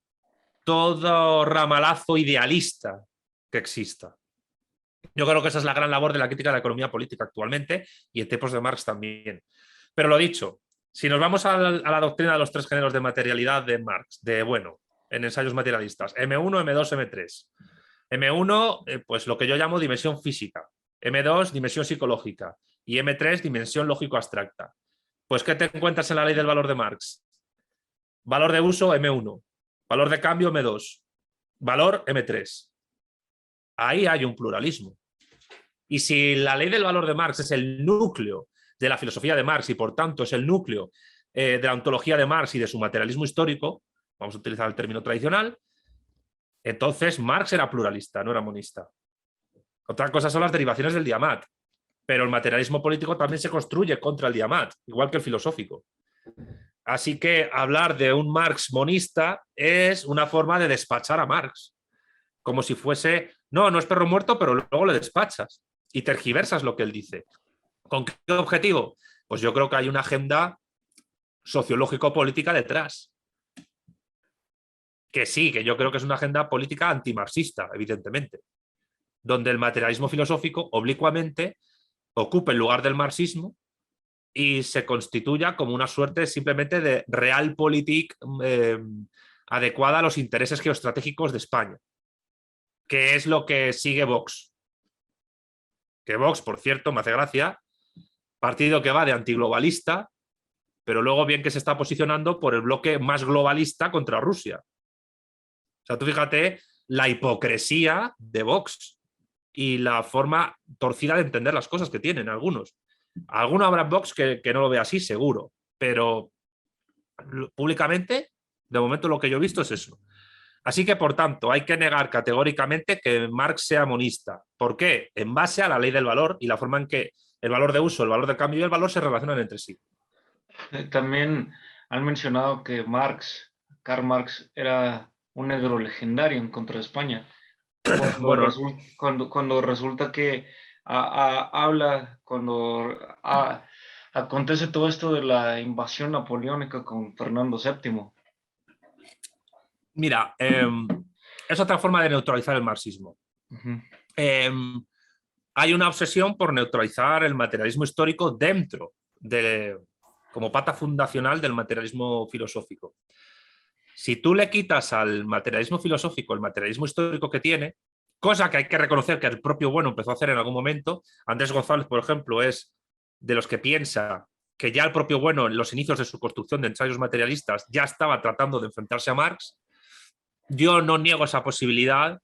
todo ramalazo idealista que exista. Yo creo que esa es la gran labor de la crítica de la economía política actualmente y en tiempos de Marx también. Pero lo dicho, si nos vamos a la doctrina de los 3 géneros de materialidad de Marx, de Bueno, en ensayos materialistas, M1, M2, M3. M1, pues lo que yo llamo dimensión física, M2, dimensión psicológica y M3, dimensión lógico-abstracta. Pues, ¿qué te encuentras en la ley del valor de Marx? Valor de uso, M1. Valor de cambio, M2. Valor, M3. Ahí hay un pluralismo. Y si la ley del valor de Marx es el núcleo de la filosofía de Marx y, por tanto, es el núcleo de la ontología de Marx y de su materialismo histórico, vamos a utilizar el término tradicional, entonces Marx era pluralista, no era monista. Otra cosa son las derivaciones del Diamat, pero el materialismo político también se construye contra el Diamat, igual que el filosófico. Así que hablar de un Marx monista es una forma de despachar a Marx, como si fuese, no es perro muerto, pero luego le despachas y tergiversas lo que él dice. ¿Con qué objetivo? Pues yo creo que hay una agenda sociológico-política detrás. Que sí, que yo creo que es una agenda política antimarxista, evidentemente, donde el materialismo filosófico oblicuamente ocupe el lugar del marxismo y se constituya como una suerte simplemente de realpolitik adecuada a los intereses geoestratégicos de España, que es lo que sigue Vox. Que Vox, por cierto, me hace gracia, partido que va de antiglobalista, pero luego bien que se está posicionando por el bloque más globalista contra Rusia. O sea, tú fíjate la hipocresía de Vox y la forma torcida de entender las cosas que tienen algunos. Alguno habrá en Vox que no lo ve así, seguro, pero públicamente, de momento lo que yo he visto es eso. Así que, por tanto, hay que negar categóricamente que Marx sea monista. ¿Por qué? En base a la ley del valor y la forma en que el valor de uso, el valor de cambio y el valor se relacionan entre sí. También han mencionado que Karl Marx, era un negro legendario en contra de España. Bueno, Cuando resulta que acontece todo esto de la invasión napoleónica con Fernando VII. mira, es otra forma de neutralizar el marxismo. Ujú. Hay una obsesión por neutralizar el materialismo histórico dentro como pata fundacional del materialismo filosófico. Si tú le quitas al materialismo filosófico el materialismo histórico que tiene, cosa que hay que reconocer que el propio Bueno empezó a hacer en algún momento, Andrés González, por ejemplo, es de los que piensa que ya el propio Bueno, en los inicios de su construcción de ensayos materialistas, ya estaba tratando de enfrentarse a Marx. Yo no niego esa posibilidad,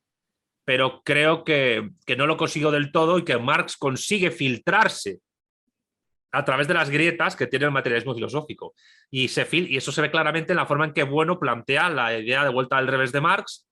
pero creo que no lo consiguió del todo y que Marx consigue filtrarse a través de las grietas que tiene el materialismo filosófico. Y eso se ve claramente en la forma en que Bueno plantea la idea de vuelta al revés de Marx,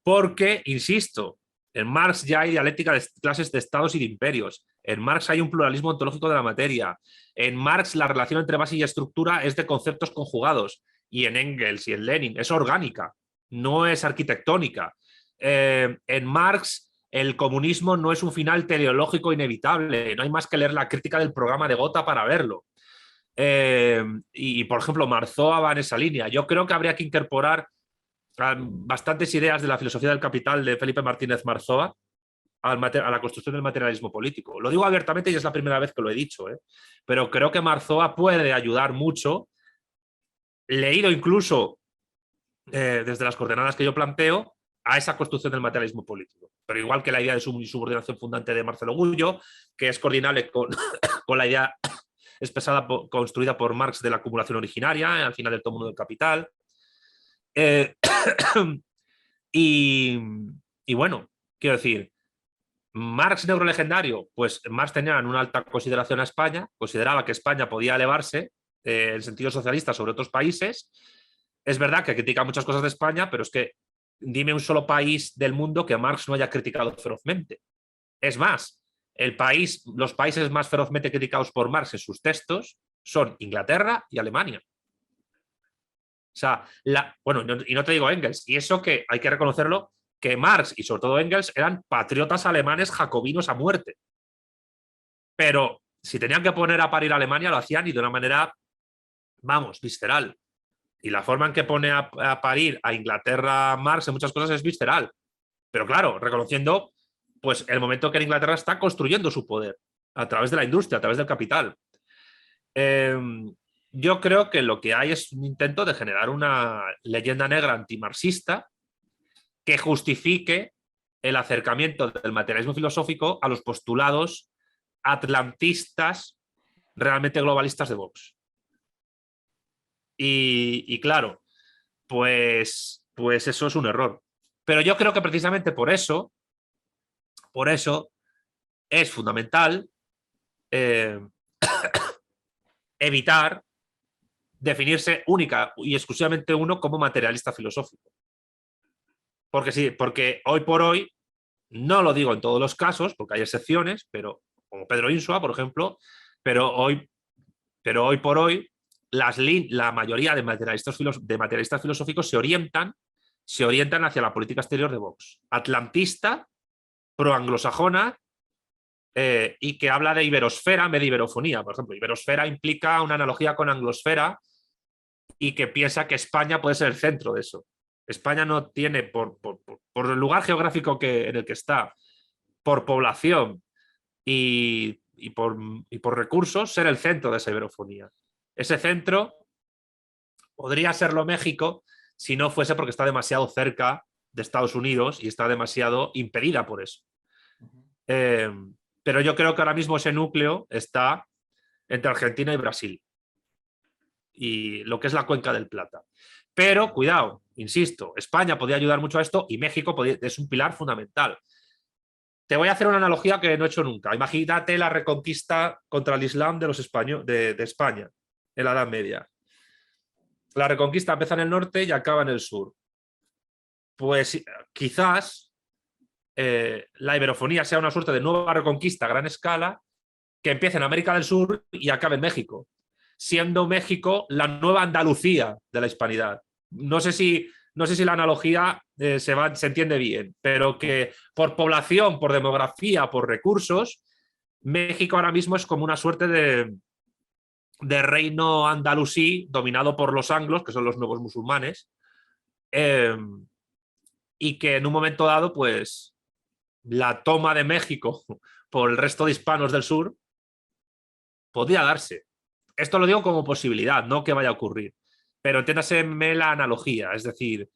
porque, insisto, en Marx ya hay dialéctica de clases de estados y de imperios. En Marx hay un pluralismo ontológico de la materia. En Marx la relación entre base y estructura es de conceptos conjugados. Y en Engels y en Lenin es orgánica, no es arquitectónica. En Marx el comunismo no es un final teleológico inevitable. No hay más que leer la crítica del programa de Gotha para verlo. Por ejemplo, Marzoa va en esa línea. Yo creo que habría que incorporar bastantes ideas de la filosofía del capital de Felipe Martínez Marzoa a la construcción del materialismo político. Lo digo abiertamente y es la primera vez que lo he dicho, pero creo que Marzoa puede ayudar mucho, leído incluso desde las coordenadas que yo planteo, a esa construcción del materialismo político. Pero igual que la idea de subordinación fundante de Marcelo Gullo, que es coordinable con, con la idea construida por Marx de la acumulación originaria al final del tomo 1 del Capital. Y bueno, quiero decir, Marx neurolegendario, pues Marx tenía en una alta consideración a España, consideraba que España podía elevarse en sentido socialista sobre otros países. Es verdad que critica muchas cosas de España, pero es que dime un solo país del mundo que Marx no haya criticado ferozmente. Es más, los países más ferozmente criticados por Marx en sus textos son Inglaterra y Alemania. O sea, bueno, y no te digo Engels, y eso que hay que reconocerlo, que Marx y sobre todo Engels eran patriotas alemanes jacobinos a muerte. Pero si tenían que poner a parir a Alemania, lo hacían y de una manera, vamos, visceral. Y la forma en que pone a parir a Inglaterra Marx en muchas cosas es visceral. Pero claro, reconociendo pues el momento que en Inglaterra está construyendo su poder a través de la industria, a través del capital. Yo creo que lo que hay es un intento de generar una leyenda negra antimarxista que justifique el acercamiento del materialismo filosófico a los postulados atlantistas realmente globalistas de Vox. Y claro, pues eso es un error. Pero yo creo que precisamente por eso es fundamental evitar definirse única y exclusivamente uno como materialista filosófico. Porque sí, porque hoy por hoy, no lo digo en todos los casos, porque hay excepciones, pero como Pedro Insua, por ejemplo, pero hoy por hoy la mayoría de materialistas filosóficos se orientan hacia la política exterior de Vox. Atlantista, pro-anglosajona, y que habla de iberosfera en vez de iberofonía. Por ejemplo, iberosfera implica una analogía con anglosfera y que piensa que España puede ser el centro de eso. España no tiene, por el lugar geográfico en el que está, por población y por recursos, ser el centro de esa iberofonía. Ese centro podría serlo México si no fuese porque está demasiado cerca de Estados Unidos y está demasiado impedida por eso. Pero yo creo que ahora mismo ese núcleo está entre Argentina y Brasil. y lo que es la Cuenca del Plata. Pero cuidado, insisto, España podría ayudar mucho a esto y México es un pilar fundamental. Te voy a hacer una analogía que no he hecho nunca. Imagínate la reconquista contra el Islam de los de España en la Edad Media. La reconquista empieza en el norte y acaba en el sur. Pues quizás la iberofonía sea una suerte de nueva reconquista a gran escala que empiece en América del Sur y acabe en México, siendo México la nueva Andalucía de la hispanidad. No sé si la analogía se entiende bien, pero que por población, por demografía, por recursos, México ahora mismo es como una suerte de reino andalusí dominado por los anglos, que son los nuevos musulmanes, y que en un momento dado, pues, la toma de México por el resto de hispanos del sur podría darse. Esto lo digo como posibilidad, no que vaya a ocurrir. Pero entiéndaseme la analogía, es decir,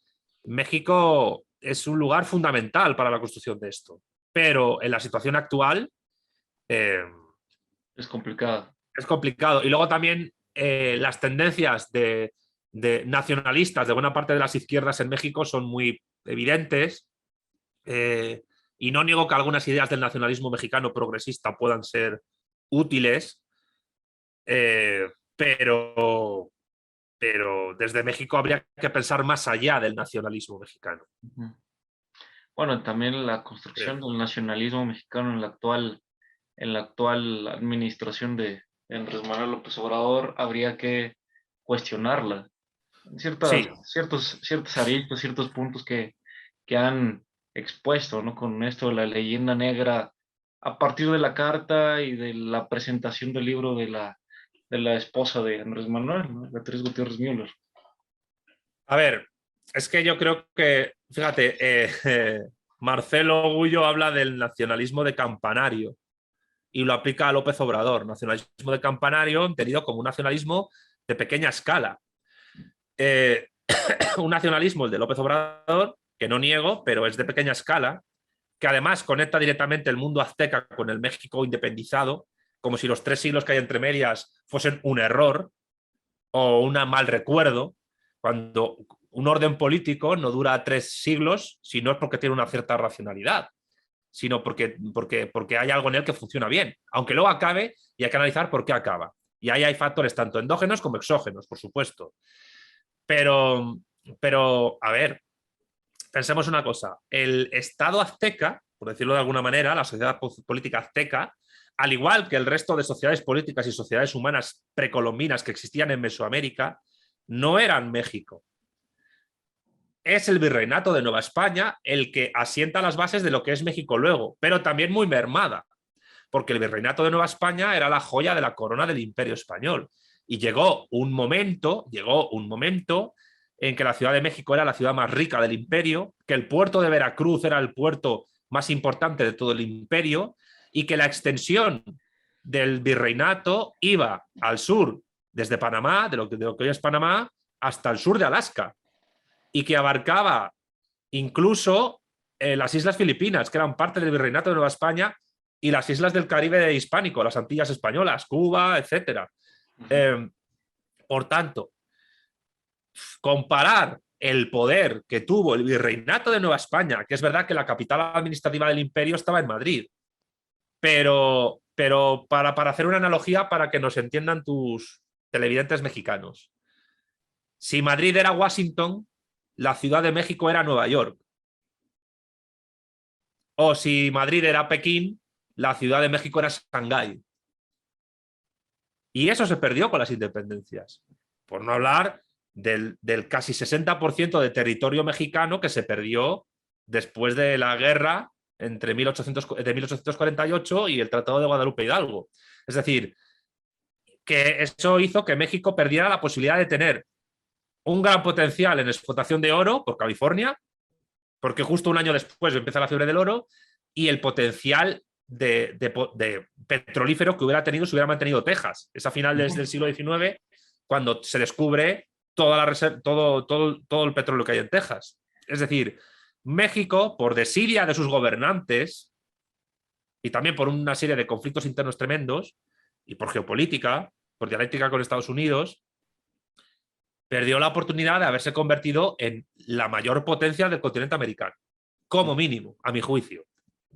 México es un lugar fundamental para la construcción de esto. Pero en la situación actual es complicado. Es complicado. Y luego también las tendencias de nacionalistas de buena parte de las izquierdas en México son muy evidentes. Y no niego que algunas ideas del nacionalismo mexicano progresista puedan ser útiles, pero desde México habría que pensar más allá del nacionalismo mexicano. Bueno, también la construcción del nacionalismo mexicano en la actual administración de Andrés Manuel López Obrador habría que cuestionarla. Sí. Ciertos aristas, ciertos puntos que han expuesto, ¿no? Con esto de la leyenda negra, a partir de la carta y de la presentación del libro de la esposa de Andrés Manuel, ¿no? Beatriz Gutiérrez Müller. A ver, es que yo creo que, fíjate, Marcelo Gullo habla del nacionalismo de campanario y lo aplica a López Obrador. Nacionalismo de campanario entendido como un nacionalismo de pequeña escala. Un nacionalismo, el de López Obrador, que no niego, pero es de pequeña escala, que además conecta directamente el mundo azteca con el México independizado, como si los 3 siglos que hay entre medias fuesen un error o un mal recuerdo, cuando un orden político no dura 3 siglos si no es porque tiene una cierta racionalidad, sino porque hay algo en él que funciona bien, aunque luego acabe y hay que analizar por qué acaba. Y ahí hay factores tanto endógenos como exógenos, por supuesto. Pero a ver, pensemos una cosa. El Estado azteca, por decirlo de alguna manera, la sociedad política azteca, al igual que el resto de sociedades políticas y sociedades humanas precolombinas que existían en Mesoamérica, no eran México. Es el virreinato de Nueva España el que asienta las bases de lo que es México luego, pero también muy mermada, porque el virreinato de Nueva España era la joya de la corona del Imperio Español. Y llegó un momento en que la Ciudad de México era la ciudad más rica del imperio, que el puerto de Veracruz era el puerto más importante de todo el imperio y que la extensión del virreinato iba al sur, desde Panamá, de lo que hoy es Panamá, hasta el sur de Alaska, y que abarcaba incluso las Islas Filipinas, que eran parte del virreinato de Nueva España, y las islas del Caribe hispánico, las Antillas españolas, Cuba, etc. Por tanto, comparar el poder que tuvo el virreinato de Nueva España, que es verdad que la capital administrativa del imperio estaba en Madrid, pero para hacer una analogía para que nos entiendan tus televidentes mexicanos. Si Madrid era Washington, la Ciudad de México era Nueva York. O si Madrid era Pekín, la Ciudad de México era Shanghái. Y eso se perdió con las independencias. Por no hablar del casi 60% de territorio mexicano que se perdió después de la guerra de 1848 y el Tratado de Guadalupe Hidalgo. Es decir, que eso hizo que México perdiera la posibilidad de tener un gran potencial en explotación de oro por California, porque justo un año después empieza la fiebre del oro, y el potencial de petrolífero que hubiera tenido si hubiera mantenido Texas. Es a finales del siglo XIX cuando se descubre todo el petróleo que hay en Texas. Es decir, México, por desidia de sus gobernantes y también por una serie de conflictos internos tremendos y por geopolítica, por dialéctica con Estados Unidos, perdió la oportunidad de haberse convertido en la mayor potencia del continente americano, como mínimo, a mi juicio.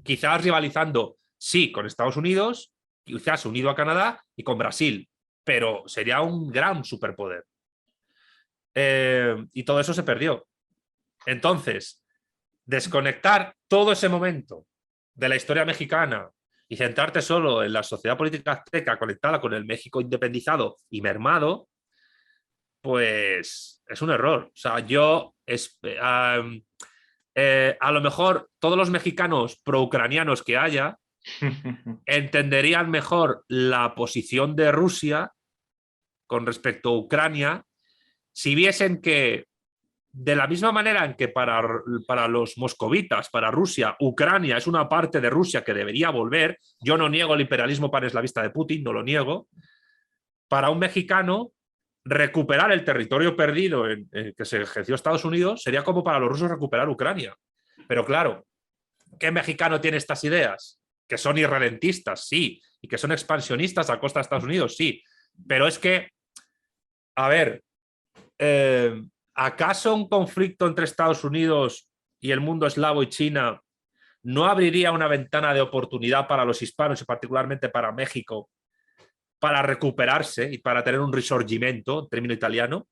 Quizás rivalizando, sí, con Estados Unidos, quizás unido a Canadá y con Brasil, pero sería un gran superpoder. Y todo eso se perdió. Entonces, desconectar todo ese momento de la historia mexicana y centrarte solo en la sociedad política azteca conectada con el México independizado y mermado, pues es un error. O sea, a lo mejor todos los mexicanos pro-ucranianos que haya entenderían mejor la posición de Rusia con respecto a Ucrania si viesen que de la misma manera en que para los moscovitas, para Rusia, Ucrania es una parte de Rusia que debería volver, yo no niego el imperialismo paneslavista de Putin, no lo niego, para un mexicano recuperar el territorio perdido en que se ejerció Estados Unidos sería como para los rusos recuperar Ucrania. Pero claro, ¿qué mexicano tiene estas ideas? Que son irredentistas, sí, y que son expansionistas a costa de Estados Unidos, sí, pero es que, a ver, ¿acaso un conflicto entre Estados Unidos y el mundo eslavo y China no abriría una ventana de oportunidad para los hispanos y particularmente para México para recuperarse y para tener un risorgimento, término italiano?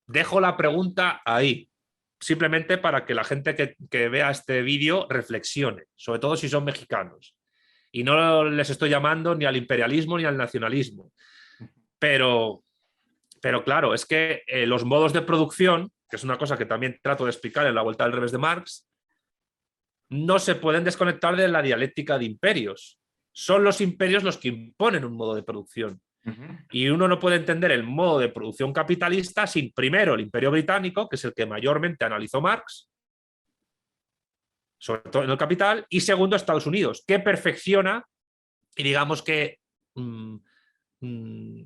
Dejo la pregunta ahí, simplemente para que la gente que vea este vídeo reflexione, sobre todo si son mexicanos. Y no les estoy llamando ni al imperialismo ni al nacionalismo. Pero claro, es que los modos de producción, que es una cosa que también trato de explicar en La Vuelta al Revés de Marx, no se pueden desconectar de la dialéctica de imperios. Son los imperios los que imponen un modo de producción. Y uno no puede entender el modo de producción capitalista sin primero el Imperio Británico, que es el que mayormente analizó Marx, sobre todo en el Capital, y segundo Estados Unidos, que perfecciona y digamos que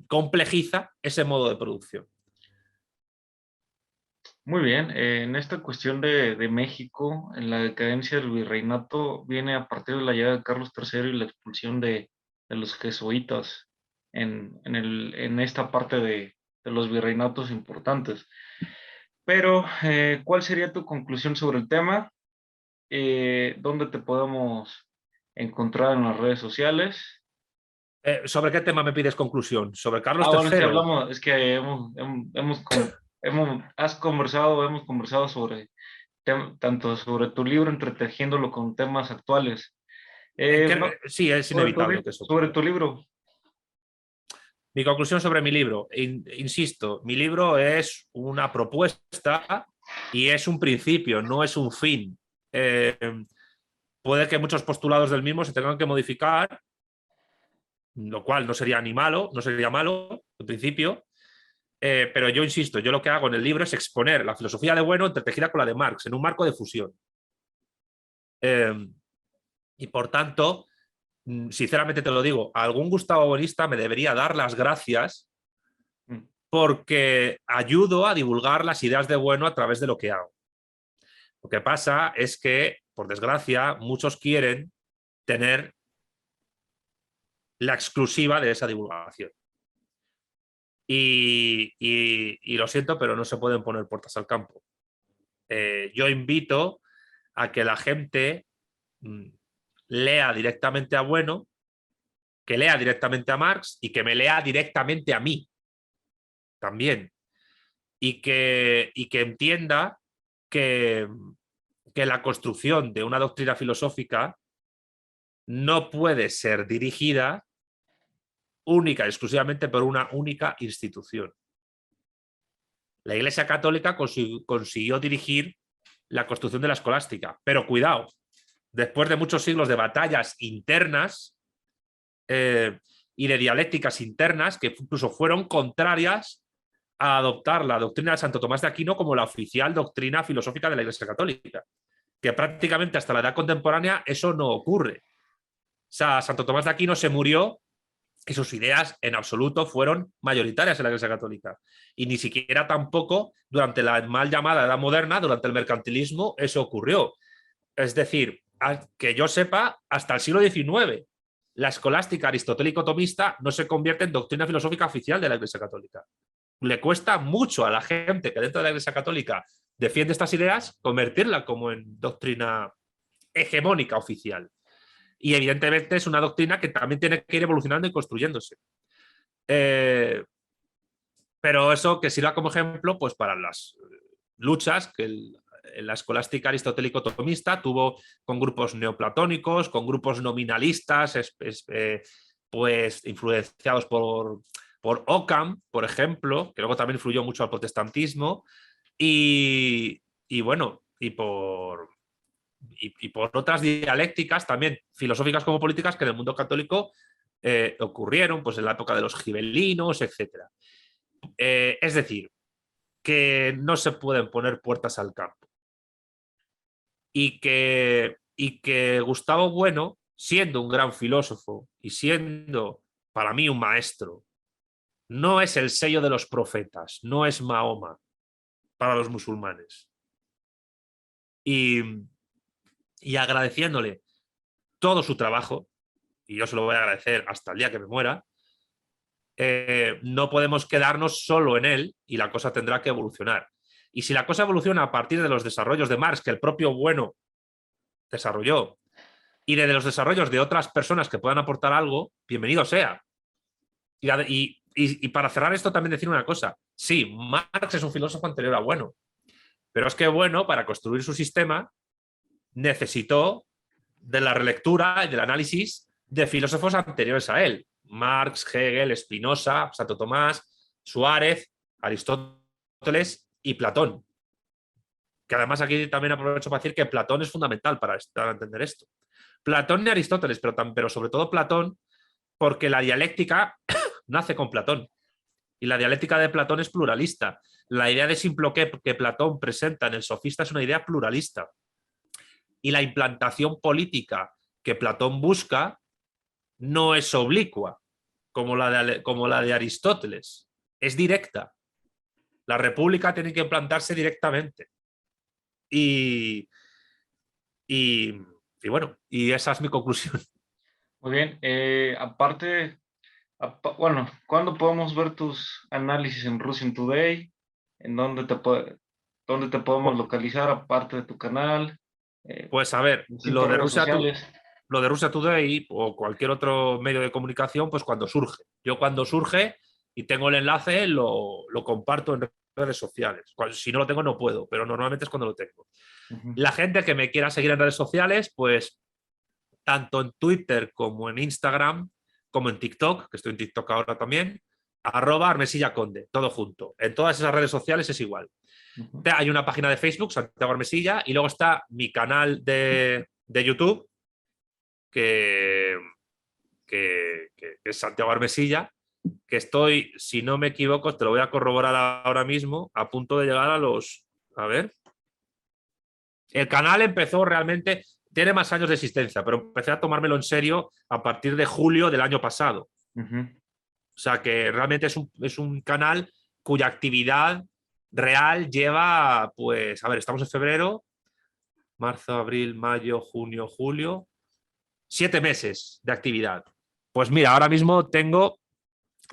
complejiza ese modo de producción. Muy bien, en esta cuestión de México, en la decadencia del virreinato, viene a partir de la llegada de Carlos III y la expulsión de los jesuitas en esta parte de los virreinatos importantes. Pero, ¿cuál sería tu conclusión sobre el tema? ¿Dónde te podemos encontrar en las redes sociales? ¿Sobre qué tema me pides conclusión? ¿Sobre Carlos Bueno, es que III? hablamos, es que hemos conversado sobre tanto sobre tu libro, entretejiéndolo con temas actuales. Sí, es inevitable que eso Sobre ocurra. tu libro. Mi conclusión sobre mi libro. Insisto, mi libro es una propuesta y es un principio, no es un fin. Puede que muchos postulados del mismo se tengan que modificar, lo cual no sería ni malo, no sería malo en principio, pero yo insisto, yo lo que hago en el libro es exponer la filosofía de Bueno entretejida con la de Marx en un marco de fusión. Y por tanto, sinceramente te lo digo, a algún Gustavo Bonista me debería dar las gracias porque ayudo a divulgar las ideas de Bueno a través de lo que hago. Lo que pasa es que, por desgracia, muchos quieren tener la exclusiva de esa divulgación. Y lo siento, pero no se pueden poner puertas al campo. Yo invito a que la gente lea directamente a Bueno, que lea directamente a Marx y que me lea directamente a mí también. Y que entienda que la construcción de una doctrina filosófica no puede ser dirigida única y exclusivamente por una única institución. La Iglesia Católica consiguió dirigir la construcción de la escolástica, pero cuidado, después de muchos siglos de batallas internas y de dialécticas internas que incluso fueron contrarias a adoptar la doctrina de Santo Tomás de Aquino como la oficial doctrina filosófica de la Iglesia Católica, que prácticamente hasta la edad contemporánea eso no ocurre. O sea, Santo Tomás de Aquino se murió y sus ideas en absoluto fueron mayoritarias en la Iglesia Católica. Y ni siquiera tampoco durante la mal llamada Edad Moderna, durante el mercantilismo, eso ocurrió. Es decir, que yo sepa, hasta el siglo XIX, la escolástica aristotélico-tomista no se convierte en doctrina filosófica oficial de la Iglesia Católica. le cuesta mucho a la gente que dentro de la Iglesia Católica defiende estas ideas convertirla como en doctrina hegemónica oficial. Y evidentemente es una doctrina que también tiene que ir evolucionando y construyéndose. Pero eso que sirva como ejemplo pues para las luchas que la escolástica aristotélico-tomista tuvo con grupos neoplatónicos, con grupos nominalistas, pues influenciados por Occam, por ejemplo, que luego también influyó mucho al protestantismo, y bueno, y por otras dialécticas también filosóficas como políticas que en el mundo católico ocurrieron pues en la época de los gibelinos, etc. Es decir, que no se pueden poner puertas al campo y que Gustavo Bueno, siendo un gran filósofo y siendo para mí un maestro, no es el sello de los profetas, no es Mahoma para los musulmanes. Y agradeciéndole todo su trabajo, y yo se lo voy a agradecer hasta el día que me muera, no podemos quedarnos solo en él y la cosa tendrá que evolucionar. Y si la cosa evoluciona a partir de los desarrollos de Marx, que el propio Bueno desarrolló, y de los desarrollos de otras personas que puedan aportar algo, bienvenido sea. Y para cerrar esto también decir una cosa. Sí, Marx es un filósofo anterior a Bueno, pero es que Bueno, para construir su sistema, necesitó de la relectura y del análisis de filósofos anteriores a él. Marx, Hegel, Spinoza, Santo Tomás, Suárez, Aristóteles y Platón. Que además aquí también aprovecho para decir que Platón es fundamental para entender esto. Platón y Aristóteles, pero sobre todo Platón, porque la dialéctica nace con Platón. Y la dialéctica de Platón es pluralista. La idea de simple que Platón presenta en el Sofista es una idea pluralista. Y la implantación política que Platón busca no es oblicua, como la de Aristóteles. Es directa. La república tiene que implantarse directamente. Y, y, y bueno, y esa es mi conclusión. Muy bien. Aparte, bueno, ¿cuándo podemos ver tus análisis en Russian Today? ¿En dónde te podemos localizar aparte de tu canal? Pues a ver, Distintas redes sociales. lo de Rusia Today o cualquier otro medio de comunicación, pues cuando surge. Yo cuando surge y tengo el enlace, lo comparto en redes sociales. Si no lo tengo, no puedo, pero normalmente es cuando lo tengo. Uh-huh. La gente que me quiera seguir en redes sociales, pues tanto en Twitter como en Instagram, como en TikTok, que estoy en TikTok ahora también, @Armesilla Conde, todo junto. En todas esas redes sociales es igual. Uh-huh. Hay una página de Facebook, Santiago Armesilla, y luego está mi canal de YouTube, que es Santiago Armesilla, que estoy, si no me equivoco, te lo voy a corroborar ahora mismo, a punto de llegar a los... A ver. El canal empezó realmente, tiene más años de existencia, pero empecé a tomármelo en serio a partir de julio del año pasado. Uh-huh. O sea que realmente es un canal cuya actividad real lleva, pues, a ver, estamos en febrero, marzo, abril, mayo, junio, julio, 7 meses de actividad. Pues mira, ahora mismo tengo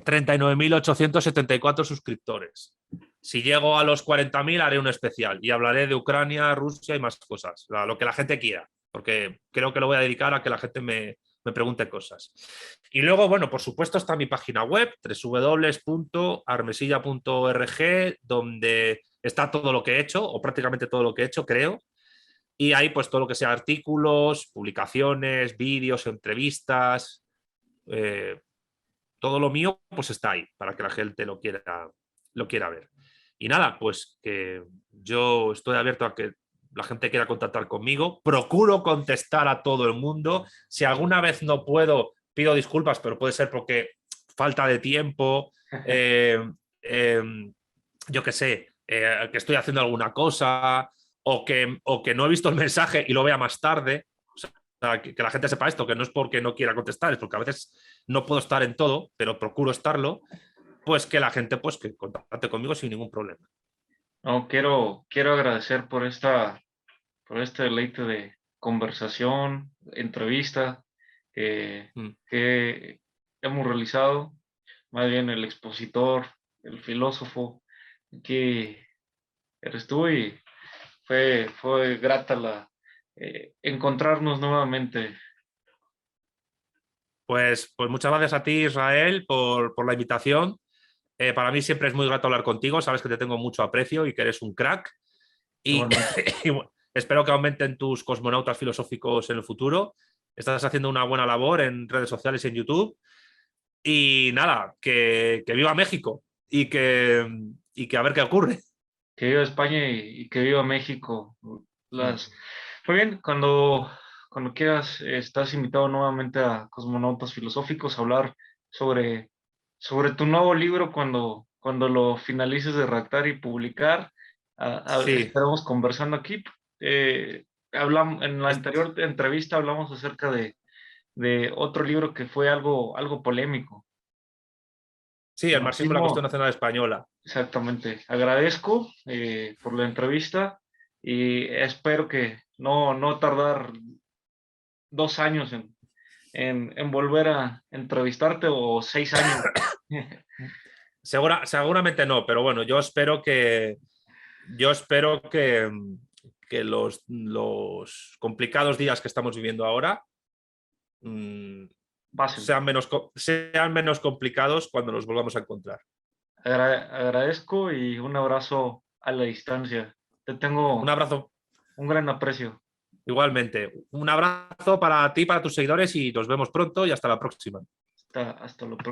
39.874 suscriptores. Si llego a los 40.000 haré un especial y hablaré de Ucrania, Rusia y más cosas, lo que la gente quiera, porque creo que lo voy a dedicar a que la gente me pregunte cosas. Y luego, bueno, por supuesto está mi página web, www.armesilla.org, donde está todo lo que he hecho, o prácticamente todo lo que he hecho, creo. Y ahí pues todo lo que sea artículos, publicaciones, vídeos, entrevistas, todo lo mío pues está ahí para que la gente lo quiera ver. Y nada, pues que yo estoy abierto a que la gente quiera contactar conmigo. Procuro contestar a todo el mundo. Si alguna vez no puedo, pido disculpas, pero puede ser porque falta de tiempo, eh, yo qué sé, que estoy haciendo alguna cosa o que no he visto el mensaje y lo vea más tarde. O sea, que la gente sepa esto, que no es porque no quiera contestar, es porque a veces no puedo estar en todo, pero procuro estarlo, pues que la gente pues que contacte conmigo sin ningún problema. No, quiero agradecer por este deleite de conversación, entrevista que hemos realizado. Más bien el expositor el filósofo que eres tú y fue grata encontrarnos nuevamente. Pues muchas gracias a ti, Israel, por la invitación. Para mí siempre es muy grato hablar contigo. Sabes que te tengo mucho aprecio y que eres un crack. Y, Igualmente. y bueno, espero que aumenten tus cosmonautas filosóficos en el futuro. Estás haciendo una buena labor en redes sociales y en YouTube. Y nada, que viva México y que a ver qué ocurre. Que viva España y que viva México. Mm. Las... Muy bien, cuando quieras, estás invitado nuevamente a Cosmonautas Filosóficos a hablar sobre tu nuevo libro cuando lo finalices de redactar y publicar. Sí, Estaremos conversando aquí. En la anterior entrevista hablamos acerca de otro libro que fue algo polémico. sí, El el marxismo y la cuestión marxismo. nacional española. Exactamente. Agradezco por la entrevista y espero que no tardar 2 años en volver a entrevistarte o 6 años. Seguramente no, pero bueno, yo espero que los complicados días que estamos viviendo ahora mm, Pasen. sean menos complicados cuando nos volvamos a encontrar. Agradezco y un abrazo a la distancia. Te Un tengo abrazo un gran aprecio. igualmente. Un abrazo para ti, para tus seguidores y nos vemos pronto y hasta la próxima. Hasta lo próximo.